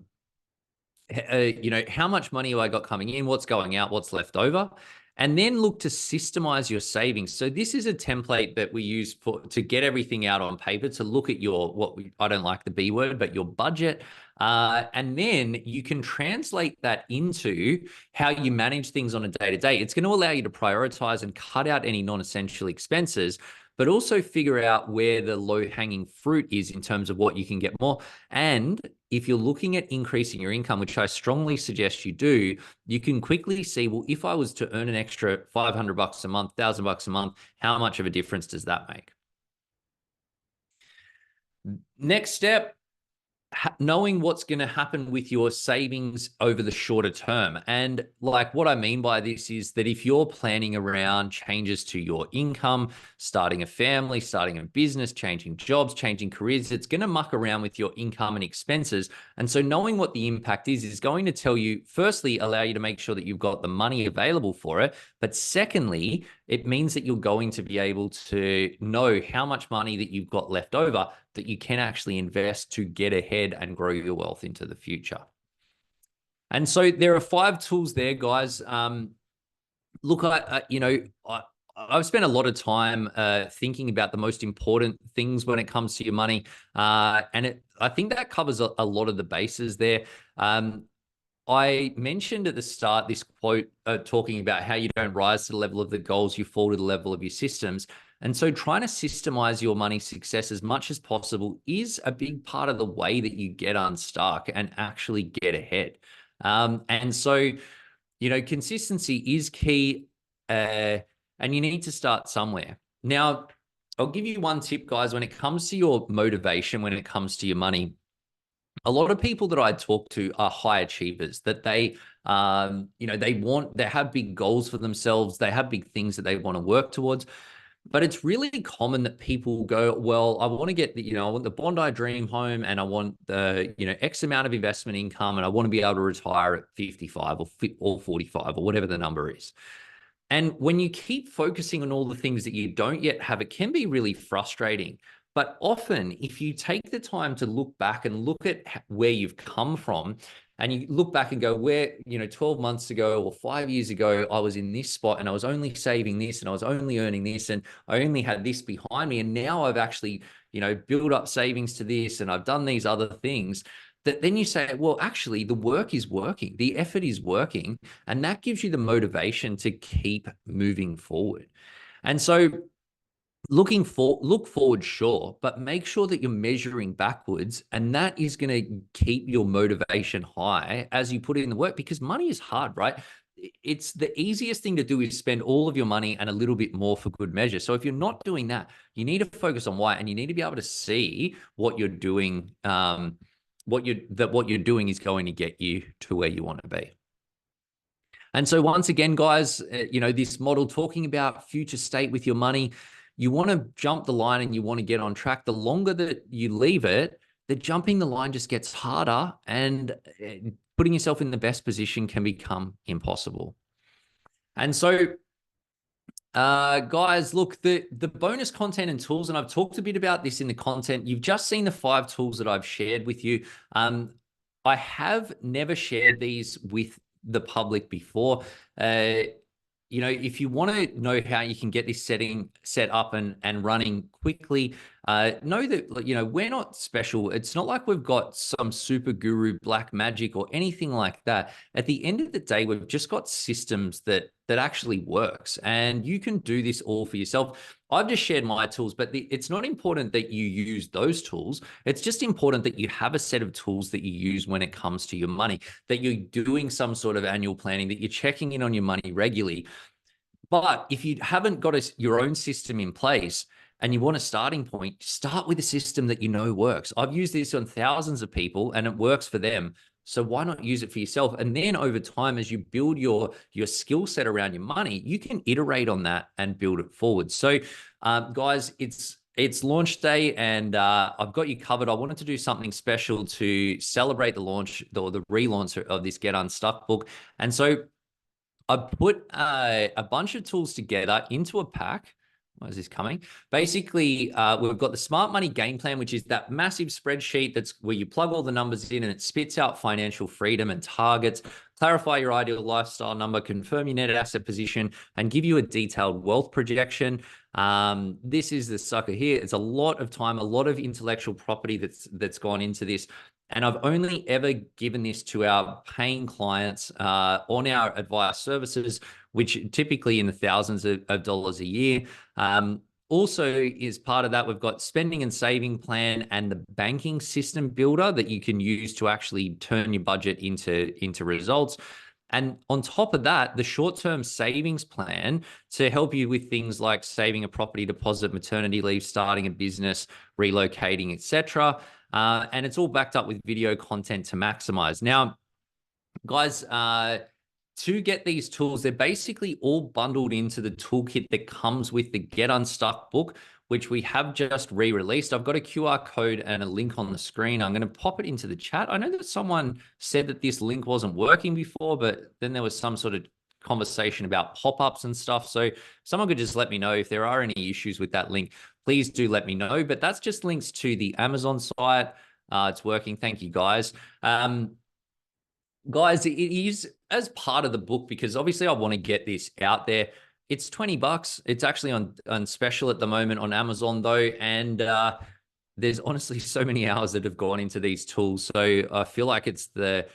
much money have I got coming in? What's going out? What's left over? And then look to systemize your savings. So this is a template that we use to get everything out on paper, to look at your, I don't like the B word, but your budget. And then you can translate that into how you manage things on a day-to-day. It's going to allow you to prioritize and cut out any non-essential expenses. but also figure out where the low-hanging fruit is in terms of what you can get more. And if you're looking at increasing your income, which I strongly suggest you do, you can quickly see, well, if I was to earn an extra 500 bucks a month, 1,000 bucks a month, how much of a difference does that make? Next step, knowing what's going to happen with your savings over the shorter term. And like what I mean by this is that if you're planning around changes to your income, starting a family, starting a business, changing jobs, changing careers, it's going to muck around with your income and expenses. And so knowing what the impact is going to tell you, firstly, allow you to make sure that you've got the money available for it. But secondly, it means that you're going to be able to know how much money that you've got left over that you can actually invest to get ahead and grow your wealth into the future. And so there are 5 tools there, guys. Look, I've spent a lot of time thinking about the most important things when it comes to your money. And I think that covers a lot of the bases there. I mentioned at the start this quote talking about how you don't rise to the level of the goals, you fall to the level of your systems. And so trying to systemize your money success as much as possible is a big part of the way that you get unstuck and actually get ahead. And so, consistency is key, and you need to start somewhere. Now, I'll give you one tip, guys, when it comes to your motivation, when it comes to your money. A lot of people that I talk to are high achievers, that they have big goals for themselves. They have big things that they want to work towards. But it's really common that people go, well, I want to get I want the Bondi dream home, and I want the, X amount of investment income, and I want to be able to retire at 55 or 45 or whatever the number is. And when you keep focusing on all the things that you don't yet have, it can be really frustrating. But often, if you take the time to look back and look at where you've come from, and you look back and go, where, 12 months ago or 5 years ago, I was in this spot and I was only saving this and I was only earning this and I only had this behind me. And now I've actually, built up savings to this and I've done these other things. That then you say, well, actually, the work is working, the effort is working, and that gives you the motivation to keep moving forward. And so look forward, sure, but make sure that you're measuring backwards, and that is going to keep your motivation high as you put in the work, because money is hard, right? It's the easiest thing to do is spend all of your money and a little bit more for good measure. So if you're not doing that, you need to focus on why, and you need to be able to see what you're doing, what you're doing is going to get you to where you want to be. And so once again, guys, this model talking about future state with your money, you want to jump the line and you want to get on track. The longer that you leave it, the jumping the line just gets harder, and putting yourself in the best position can become impossible. And so, guys, look, the bonus content and tools, and I've talked a bit about this in the content. You've just seen the 5 tools that I've shared with you. I have never shared these with the public before. If you want to know how you can get this set up and running quickly, know that, we're not special. It's not like we've got some super guru black magic or anything like that. At the end of the day, we've just got systems that actually works, and you can do this all for yourself. I've just shared my tools, but it's not important that you use those tools. It's just important that you have a set of tools that you use when it comes to your money, that you're doing some sort of annual planning, that you're checking in on your money regularly. But if you haven't got your own system in place and you want a starting point, start with a system that works. I've used this on thousands of people and it works for them. So why not use it for yourself? And then over time, as you build your skill set around your money, you can iterate on that and build it forward. So guys, it's launch day, and I've got you covered. I wanted to do something special to celebrate the launch or the relaunch of this Get Unstuck book. And so I put a bunch of tools together into a pack. Why is this coming? Basically, we've got the Smart Money Game Plan, which is that massive spreadsheet that's where you plug all the numbers in and it spits out financial freedom and targets, clarify your ideal lifestyle number, confirm your net asset position, and give you a detailed wealth projection. This is the sucker here. It's a lot of time, a lot of intellectual property that's gone into this. And I've only ever given this to our paying clients on our advice services, which typically in the thousands of dollars a year. also is part of that, we've got spending and saving plan and the banking system builder that you can use to actually turn your budget into results. And on top of that, the short-term savings plan to help you with things like saving a property deposit, maternity leave, starting a business, relocating, etc. And it's all backed up with video content to maximize. Now, guys, to get these tools, they're basically all bundled into the toolkit that comes with the Get Unstuck book, which we have just re-released. I've got a QR code and a link on the screen. I'm going to pop it into the chat. I know that someone said that this link wasn't working before, but then there was some sort of conversation about pop-ups and stuff. So someone could just let me know if there are any issues with that link. Please do let me know. But that's just links to the Amazon site. It's working. Thank you, guys. Guys, it is as part of the book because obviously I want to get this out there. It's $20. It's actually on special at the moment on Amazon though. And there's honestly so many hours that have gone into these tools. So I feel like it's the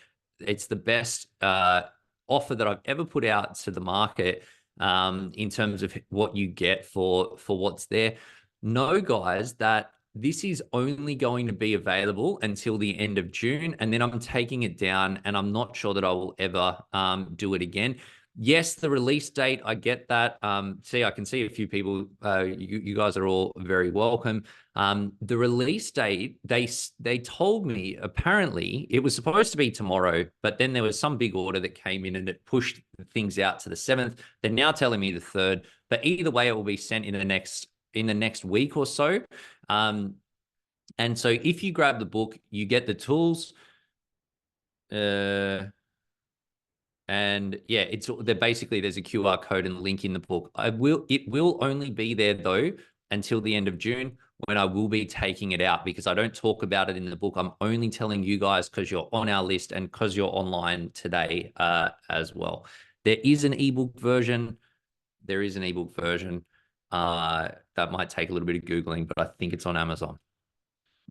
best offer that I've ever put out to the market in terms of what you get for what's there. Know, guys, that this is only going to be available until the end of June, and then I'm taking it down, and I'm not sure that I will ever do it again. Yes, the release date, I get that. See, I can see a few people. You guys are all very welcome. The release date, they told me apparently it was supposed to be tomorrow, but then there was some big order that came in and it pushed things out to the 7th. They're now telling me the 3rd, but either way, it will be sent in the next week or so. And so if you grab the book, you get the tools. And yeah, they're basically, there's a QR code and link in the book. It will only be there though until the end of June when I will be taking it out because I don't talk about it in the book. I'm only telling you guys because you're on our list and because you're online today as well. There is an ebook version. That might take a little bit of Googling, but I think it's on Amazon.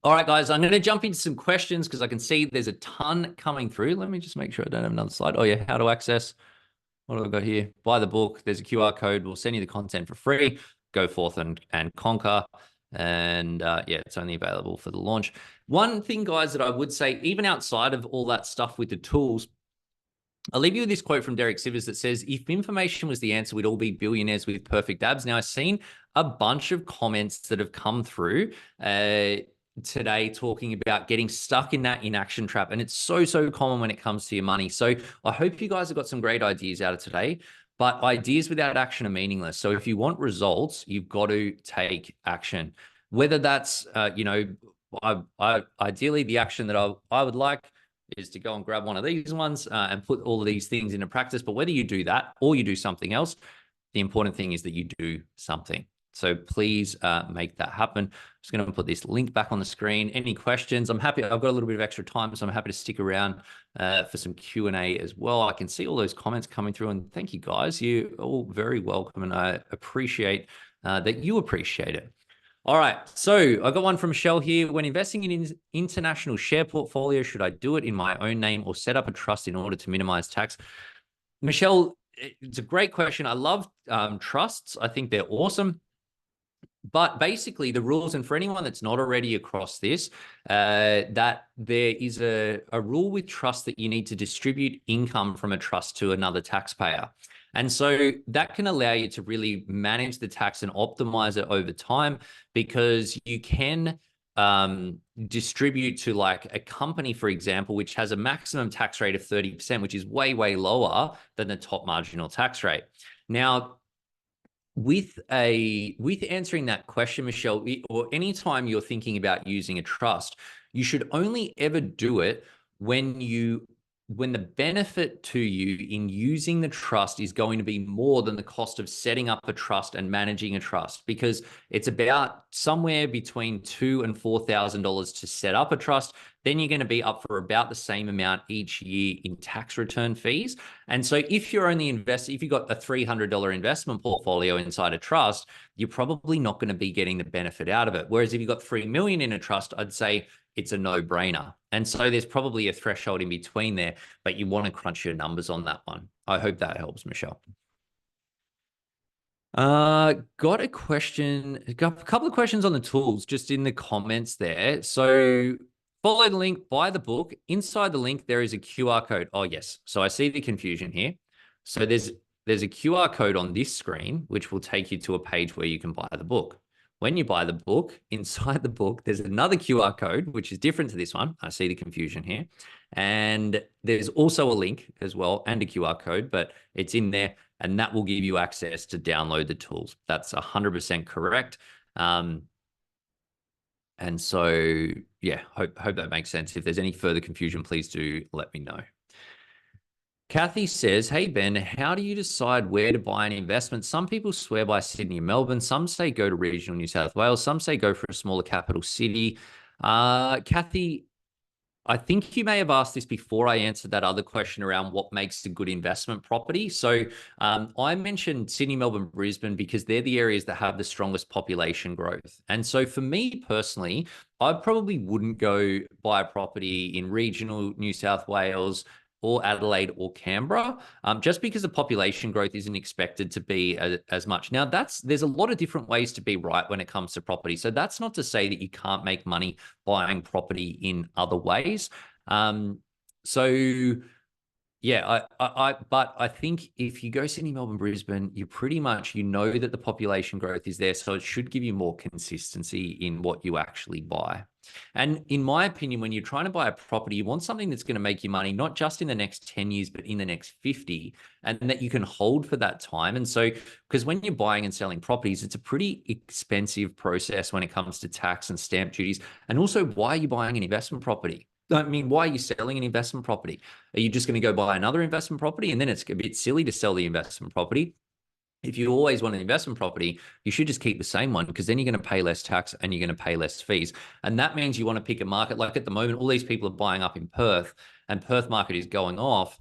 All right, guys, I'm going to jump into some questions because I can see there's a ton coming through. Let me just make sure I don't have another slide. Oh, yeah, how to access. What do I got here? Buy the book. There's a QR code. We'll send you the content for free. Go forth and conquer. And yeah, it's only available for the launch. One thing, guys, that I would say, even outside of all that stuff with the tools, I'll leave you with this quote from Derek Sivers that says, if information was the answer, we'd all be billionaires with perfect abs. Now, I've seen a bunch of comments that have come through today talking about getting stuck in that inaction trap. And it's so common when it comes to your money. So I hope you guys have got some great ideas out of today, but ideas without action are meaningless. So if you want results, you've got to take action, whether that's, ideally the action that I would like is to go and grab one of these ones and put all of these things into practice. But whether you do that or you do something else, the important thing is that you do something. So please make that happen. I'm just going to put this link back on the screen. Any questions? I'm happy. I've got a little bit of extra time, so I'm happy to stick around for some Q&A as well. I can see all those comments coming through, and thank you, guys. You're all very welcome, and I appreciate that you appreciate it. All right, so I got one from Michelle here. When investing in international share portfolio, should I do it in my own name or set up a trust in order to minimize tax? Michelle, it's a great question. I love trusts. I think they're awesome. But basically the rules, and for anyone that's not already across this, that there is a rule with trust that you need to distribute income from a trust to another taxpayer. And so that can allow you to really manage the tax and optimize it over time, because you can distribute to like a company, for example, which has a maximum tax rate of 30%, which is way lower than the top marginal tax rate. Now, with answering that question, Michelle, or anytime you're thinking about using a trust, you should only ever do it when the benefit to you in using the trust is going to be more than the cost of setting up a trust and managing a trust, because it's about somewhere between $2,000 and $4,000 to set up a trust. Then you're going to be up for about the same amount each year in tax return fees. And so if you're only if you've got a $300 investment portfolio inside a trust, you're probably not going to be getting the benefit out of it. Whereas if you've got $3 million in a trust, I'd say it's a no-brainer. And so there's probably a threshold in between there, but you want to crunch your numbers on that one. I hope that helps, Michelle. Got a question, got a couple of questions on the tools just in the comments there. So follow the link, buy the book. Inside the link, there is a QR code. Oh, yes. So I see the confusion here. So there's a QR code on this screen, which will take you to a page where you can buy the book. When you buy the book, inside the book, there's another QR code, which is different to this one. I see the confusion here. And there's also a link as well and a QR code, but it's in there and that will give you access to download the tools. That's 100% correct. And so, yeah, hope that makes sense. If there's any further confusion, please do let me know. Kathy says, hey, Ben, how do you decide where to buy an investment? Some people swear by Sydney and Melbourne. Some say go to regional New South Wales. Some say go for a smaller capital city. Kathy, I think you may have asked this before I answered that other question around what makes a good investment property. So I mentioned Sydney, Melbourne, Brisbane because they're the areas that have the strongest population growth. And so for me personally, I probably wouldn't go buy a property in regional New South Wales or Adelaide or Canberra, just because the population growth isn't expected to be as much. Now, there's a lot of different ways to be right when it comes to property. So that's not to say that you can't make money buying property in other ways. So yeah, but I think if you go Sydney, Melbourne, Brisbane, you pretty much, you know that the population growth is there. So it should give you more consistency in what you actually buy. And in my opinion, when you're trying to buy a property, you want something that's going to make you money, not just in the next 10 years, but in the next 50, and that you can hold for that time. And so, because when you're buying and selling properties, it's a pretty expensive process when it comes to tax and stamp duties. And also, why are you buying an investment property? I mean, why are you selling an investment property? Are you just going to go buy another investment property? And then it's a bit silly to sell the investment property. If you always want an investment property, you should just keep the same one because then you're going to pay less tax and you're going to pay less fees. And that means you want to pick a market. Like at the moment, all these people are buying up in Perth and Perth market is going off.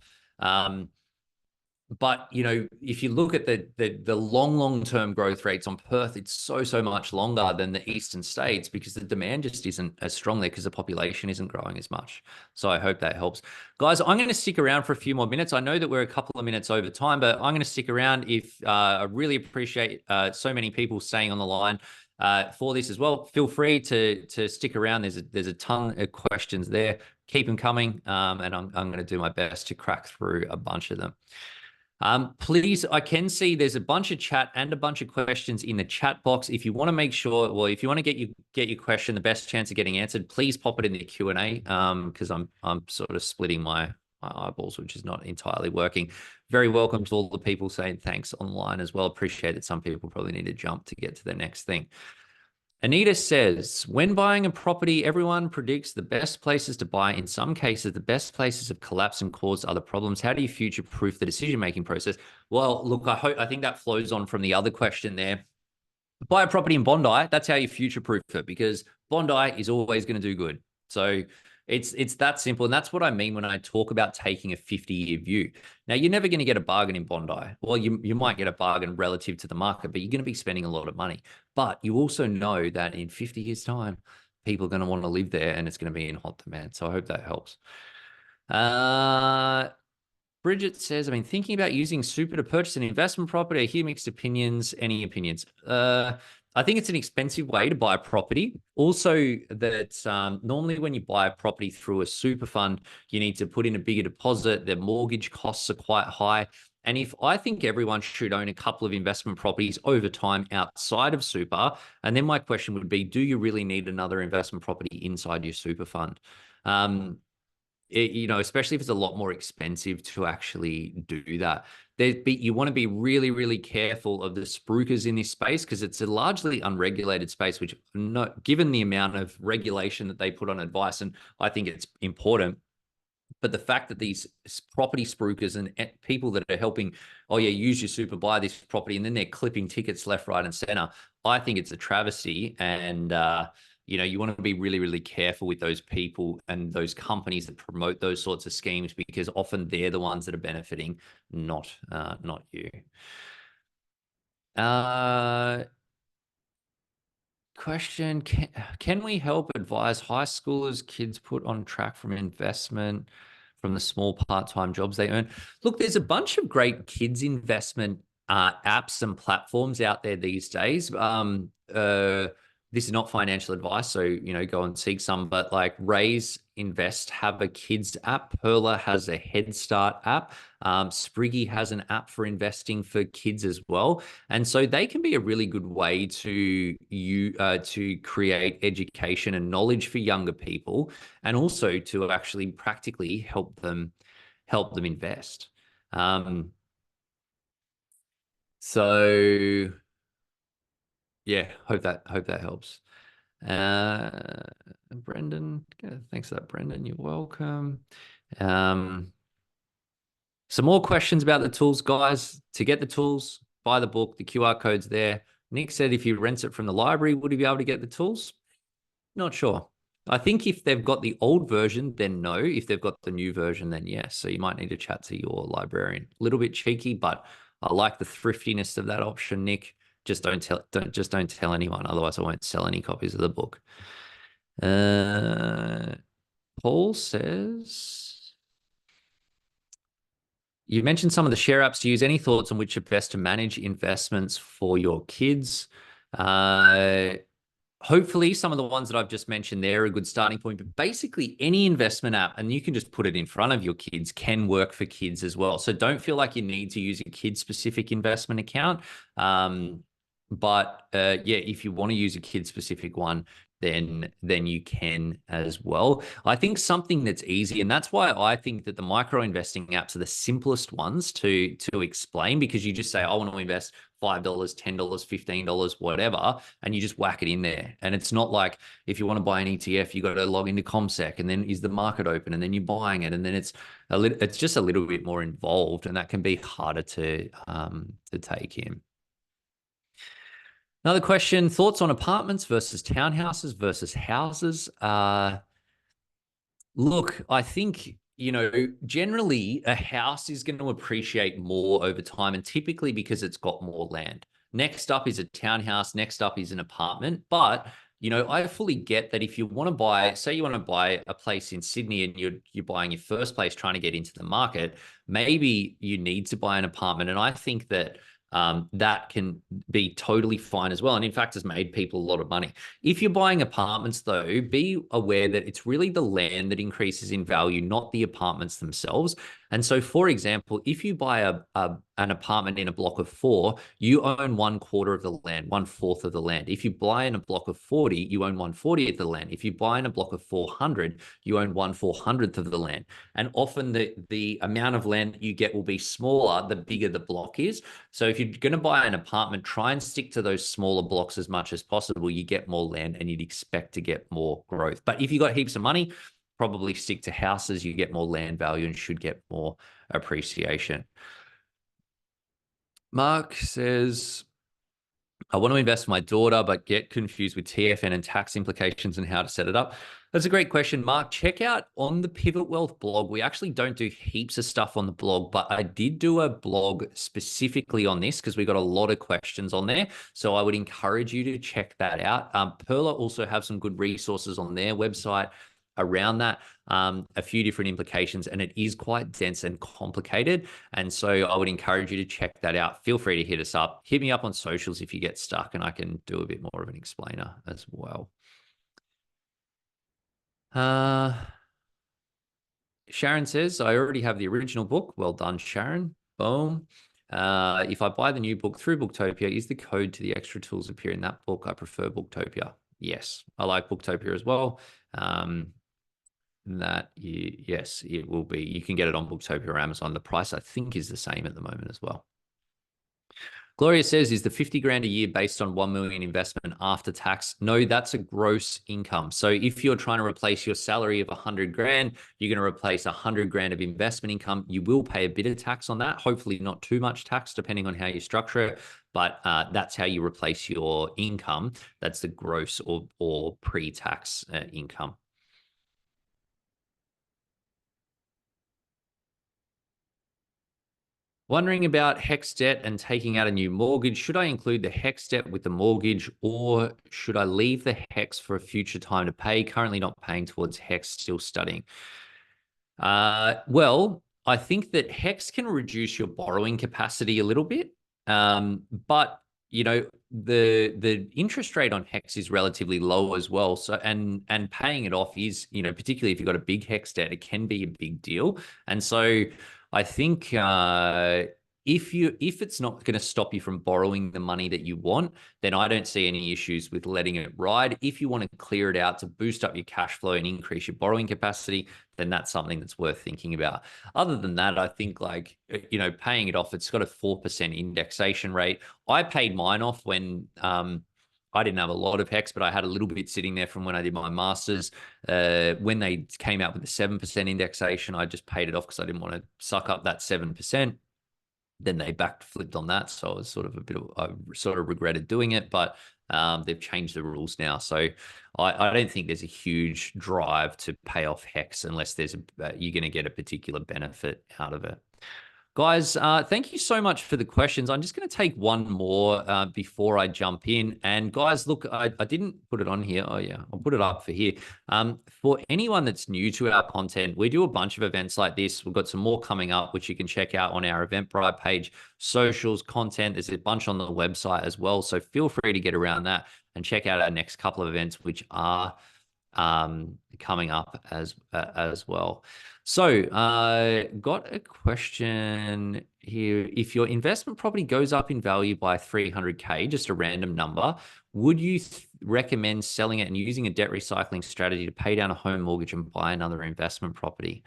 But if you look at the long term growth rates on Perth, it's so much longer than the eastern states because the demand just isn't as strong there because the population isn't growing as much. So I hope that helps, guys. I'm going to stick around for a few more minutes. I know that we're a couple of minutes over time, but I'm going to stick around. If I really appreciate so many people staying on the line for this as well. Feel free to stick around. There's a ton of questions there. Keep them coming, and I'm going to do my best to crack through a bunch of them. Please, I can see there's a bunch of chat and a bunch of questions in the chat box. If you want to make sure, well, if you want to get your question the best chance of getting answered, please pop it in the Q&A because I'm sort of splitting my eyeballs, which is not entirely working. Very welcome to all the people saying thanks online as well. Appreciate it. Some people probably need to jump to get to the next thing. Anita says, when buying a property, everyone predicts the best places to buy. In some cases, the best places have collapsed and caused other problems. How do you future-proof the decision-making process? Well, look, I think that flows on from the other question there. Buy a property in Bondi. That's how you future-proof it because Bondi is always going to do good. So it's that simple. And that's what I mean when I talk about taking a 50-year view. Now, you're never going to get a bargain in Bondi. Well, you might get a bargain relative to the market, but you're going to be spending a lot of money. But you also know that in 50 years' time, people are going to want to live there and it's going to be in hot demand. So I hope that helps. Bridget says, I've been thinking about using super to purchase an investment property. I hear mixed opinions. Any opinions? I think it's an expensive way to buy a property. Also, that normally when you buy a property through a super fund, you need to put in a bigger deposit. The mortgage costs are quite high. And if I think everyone should own a couple of investment properties over time outside of super, and then my question would be, do you really need another investment property inside your super fund? Especially if it's a lot more expensive to actually do that. You want to be really, really careful of the spruikers in this space because it's a largely unregulated space, which given the amount of regulation that they put on advice, and I think it's important. But the fact that these property spruikers and people that are helping, oh yeah, use your super, buy this property, and then they're clipping tickets left, right, and center, I think it's a travesty. And you want to be really, really careful with those people and those companies that promote those sorts of schemes because often they're the ones that are benefiting, not you. Question, can we help advise high schoolers kids put on track from investment from the small part-time jobs they earn? Look, there's a bunch of great kids investment apps and platforms out there these days. This is not financial advice, so go and seek some. But like Raise Invest have a kids app. Perla has a Head Start app. Spriggy has an app for investing for kids as well, and so they can be a really good way to create education and knowledge for younger people, and also to actually practically help them invest. So yeah, hope that helps. Brendan, thanks for that, Brendan. You're welcome. Some more questions about the tools, guys. To get the tools, buy the book. The QR code's there. Nick said if he rents it from the library, would he be able to get the tools? Not sure. I think if they've got the old version, then no. If they've got the new version, then yes. So you might need to chat to your librarian. A little bit cheeky, but I like the thriftiness of that option, Nick. Just don't tell anyone. Otherwise, I won't sell any copies of the book. Paul says, you mentioned some of the share apps to use. Any thoughts on which are best to manage investments for your kids? Hopefully some of the ones that I've just mentioned there are a good starting point, but basically any investment app, and you can just put it in front of your kids, can work for kids as well. So don't feel like you need to use a kid-specific investment account. But yeah, if you want to use a kid-specific one, then you can as well. I think something that's easy, and that's why I think that the micro investing apps are the simplest ones to explain, because you just say, I want to invest $5, $10, $15, whatever, and you just whack it in there. And it's not like if you want to buy an ETF, you got to log into ComSec, and then is the market open, and then you're buying it, and then it's just a little bit more involved, and that can be harder to take in. Another question, thoughts on apartments versus townhouses versus houses? Look, I think, generally a house is going to appreciate more over time, and typically because it's got more land. Next up is a townhouse. Next up is an apartment. But, I fully get that if you want to buy, say you want to buy a place in Sydney and you're buying your first place trying to get into the market, maybe you need to buy an apartment. And I think that that can be totally fine as well. And in fact, has made people a lot of money. If you're buying apartments, though, be aware that it's really the land that increases in value, not the apartments themselves. And so, for example, if you buy an apartment in a block of 4, you own 1/4 of the land, 1/4 of the land. If you buy in a block of 40, you own 1/40 of the land. If you buy in a block of 400, you own 1/400th of the land. And often the amount of land that you get will be smaller the bigger the block is. So if you're going to buy an apartment, try and stick to those smaller blocks as much as possible. You get more land and you'd expect to get more growth. But if you got heaps of money, probably stick to houses. You get more land value and should get more appreciation. Mark says, I want to invest for my daughter, but get confused with TFN and tax implications and how to set it up. That's a great question, Mark. Check out on the Pivot Wealth blog. We actually don't do heaps of stuff on the blog, but I did do a blog specifically on this because we got a lot of questions on there. So I would encourage you to check that out. Perla also have some good resources on their website around that, a few different implications, and it is quite dense and complicated. And so I would encourage you to check that out. Feel free to hit us up. Hit me up on socials if you get stuck, and I can do a bit more of an explainer as well. Sharon says, I already have the original book. Well done, Sharon. Boom. If I buy the new book through Booktopia, is the code to the extra tools appear in that book? I prefer Booktopia. Yes, I like Booktopia as well. Yes, it will be. You can get it on Booktopia or Amazon. The price, I think, is the same at the moment as well. Gloria says, is the 50 grand a year based on 1 million investment after tax? No, that's a gross income. So if you're trying to replace your salary of 100 grand, you're going to replace 100 grand of investment income. You will pay a bit of tax on that. Hopefully not too much tax, depending on how you structure it. But that's how you replace your income. That's the gross or pre-tax income. Wondering about HEX debt and taking out a new mortgage. Should I include the HEX debt with the mortgage, or should I leave the HEX for a future time to pay? Currently not paying towards HEX, still studying. Well, I think that HEX can reduce your borrowing capacity a little bit. But you know, the interest rate on HEX is relatively low as well. So and paying it off is, you know, particularly if you've got a big HEX debt, it can be a big deal. And so I think if it's not going to stop you from borrowing the money that you want, then I don't see any issues with letting it ride. If you want to clear it out to boost up your cash flow and increase your borrowing capacity, then that's something that's worth thinking about. Other than that, I think like, you know, paying it off, it's got a 4% indexation rate. I paid mine off when I didn't have a lot of HEX, but I had a little bit sitting there from when I did my master's. When they came out with the 7% indexation, I just paid it off because I didn't want to suck up that 7%. Then they flipped on that. So I was sort of I sort of regretted doing it, but they've changed the rules now. So I don't think there's a huge drive to pay off HEX unless you're going to get a particular benefit out of it. Guys, thank you so much for the questions. I'm just going to take one more before I jump in. And guys, look, I didn't put it on here. Oh yeah, I'll put it up for here. For anyone that's new to our content, we do a bunch of events like this. We've got some more coming up, which you can check out on our Eventbrite page, socials, content. There's a bunch on the website as well. So feel free to get around that and check out our next couple of events, which are coming up as well. So got a question here. If your investment property goes up in value by 300K, just a random number, would you recommend selling it and using a debt recycling strategy to pay down a home mortgage and buy another investment property?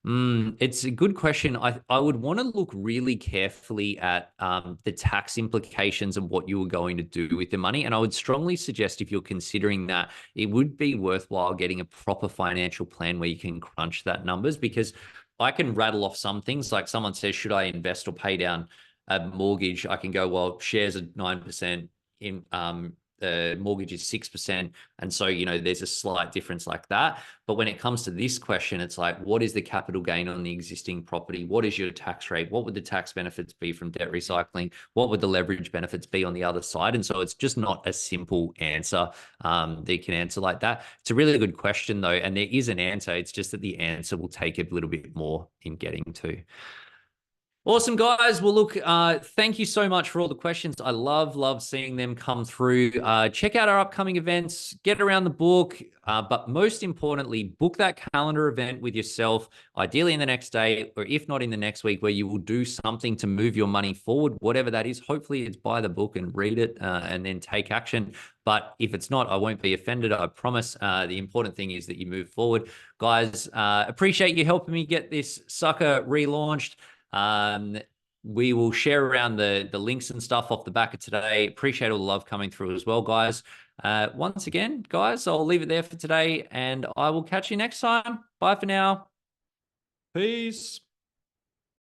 It's a good question. I would want to look really carefully at the tax implications and what you were going to do with the money. And I would strongly suggest, if you're considering that, it would be worthwhile getting a proper financial plan where you can crunch that numbers, because I can rattle off some things. Like someone says, should I invest or pay down a mortgage? I can go, well, shares are 9%, in mortgage is 6%. And so, you know, there's a slight difference like that. But when it comes to this question, it's like, what is the capital gain on the existing property? What is your tax rate? What would the tax benefits be from debt recycling? What would the leverage benefits be on the other side? And so it's just not a simple answer that you can answer like that. It's a really good question though. And there is an answer. It's just that the answer will take a little bit more in getting to. Awesome, guys. Well, look, thank you so much for all the questions. I love seeing them come through. Check out our upcoming events, get around the book, but most importantly, book that calendar event with yourself, ideally in the next day, or if not in the next week, where you will do something to move your money forward, whatever that is. Hopefully it's buy the book and read it and then take action. But if it's not, I won't be offended. I promise. The important thing is that you move forward. Guys, appreciate you helping me get this sucker relaunched. We will share around the links and stuff off the back of today. Appreciate all the love coming through as well, guys. Once again, guys, I'll leave it there for today, and I will catch you next time. Bye for now. Peace.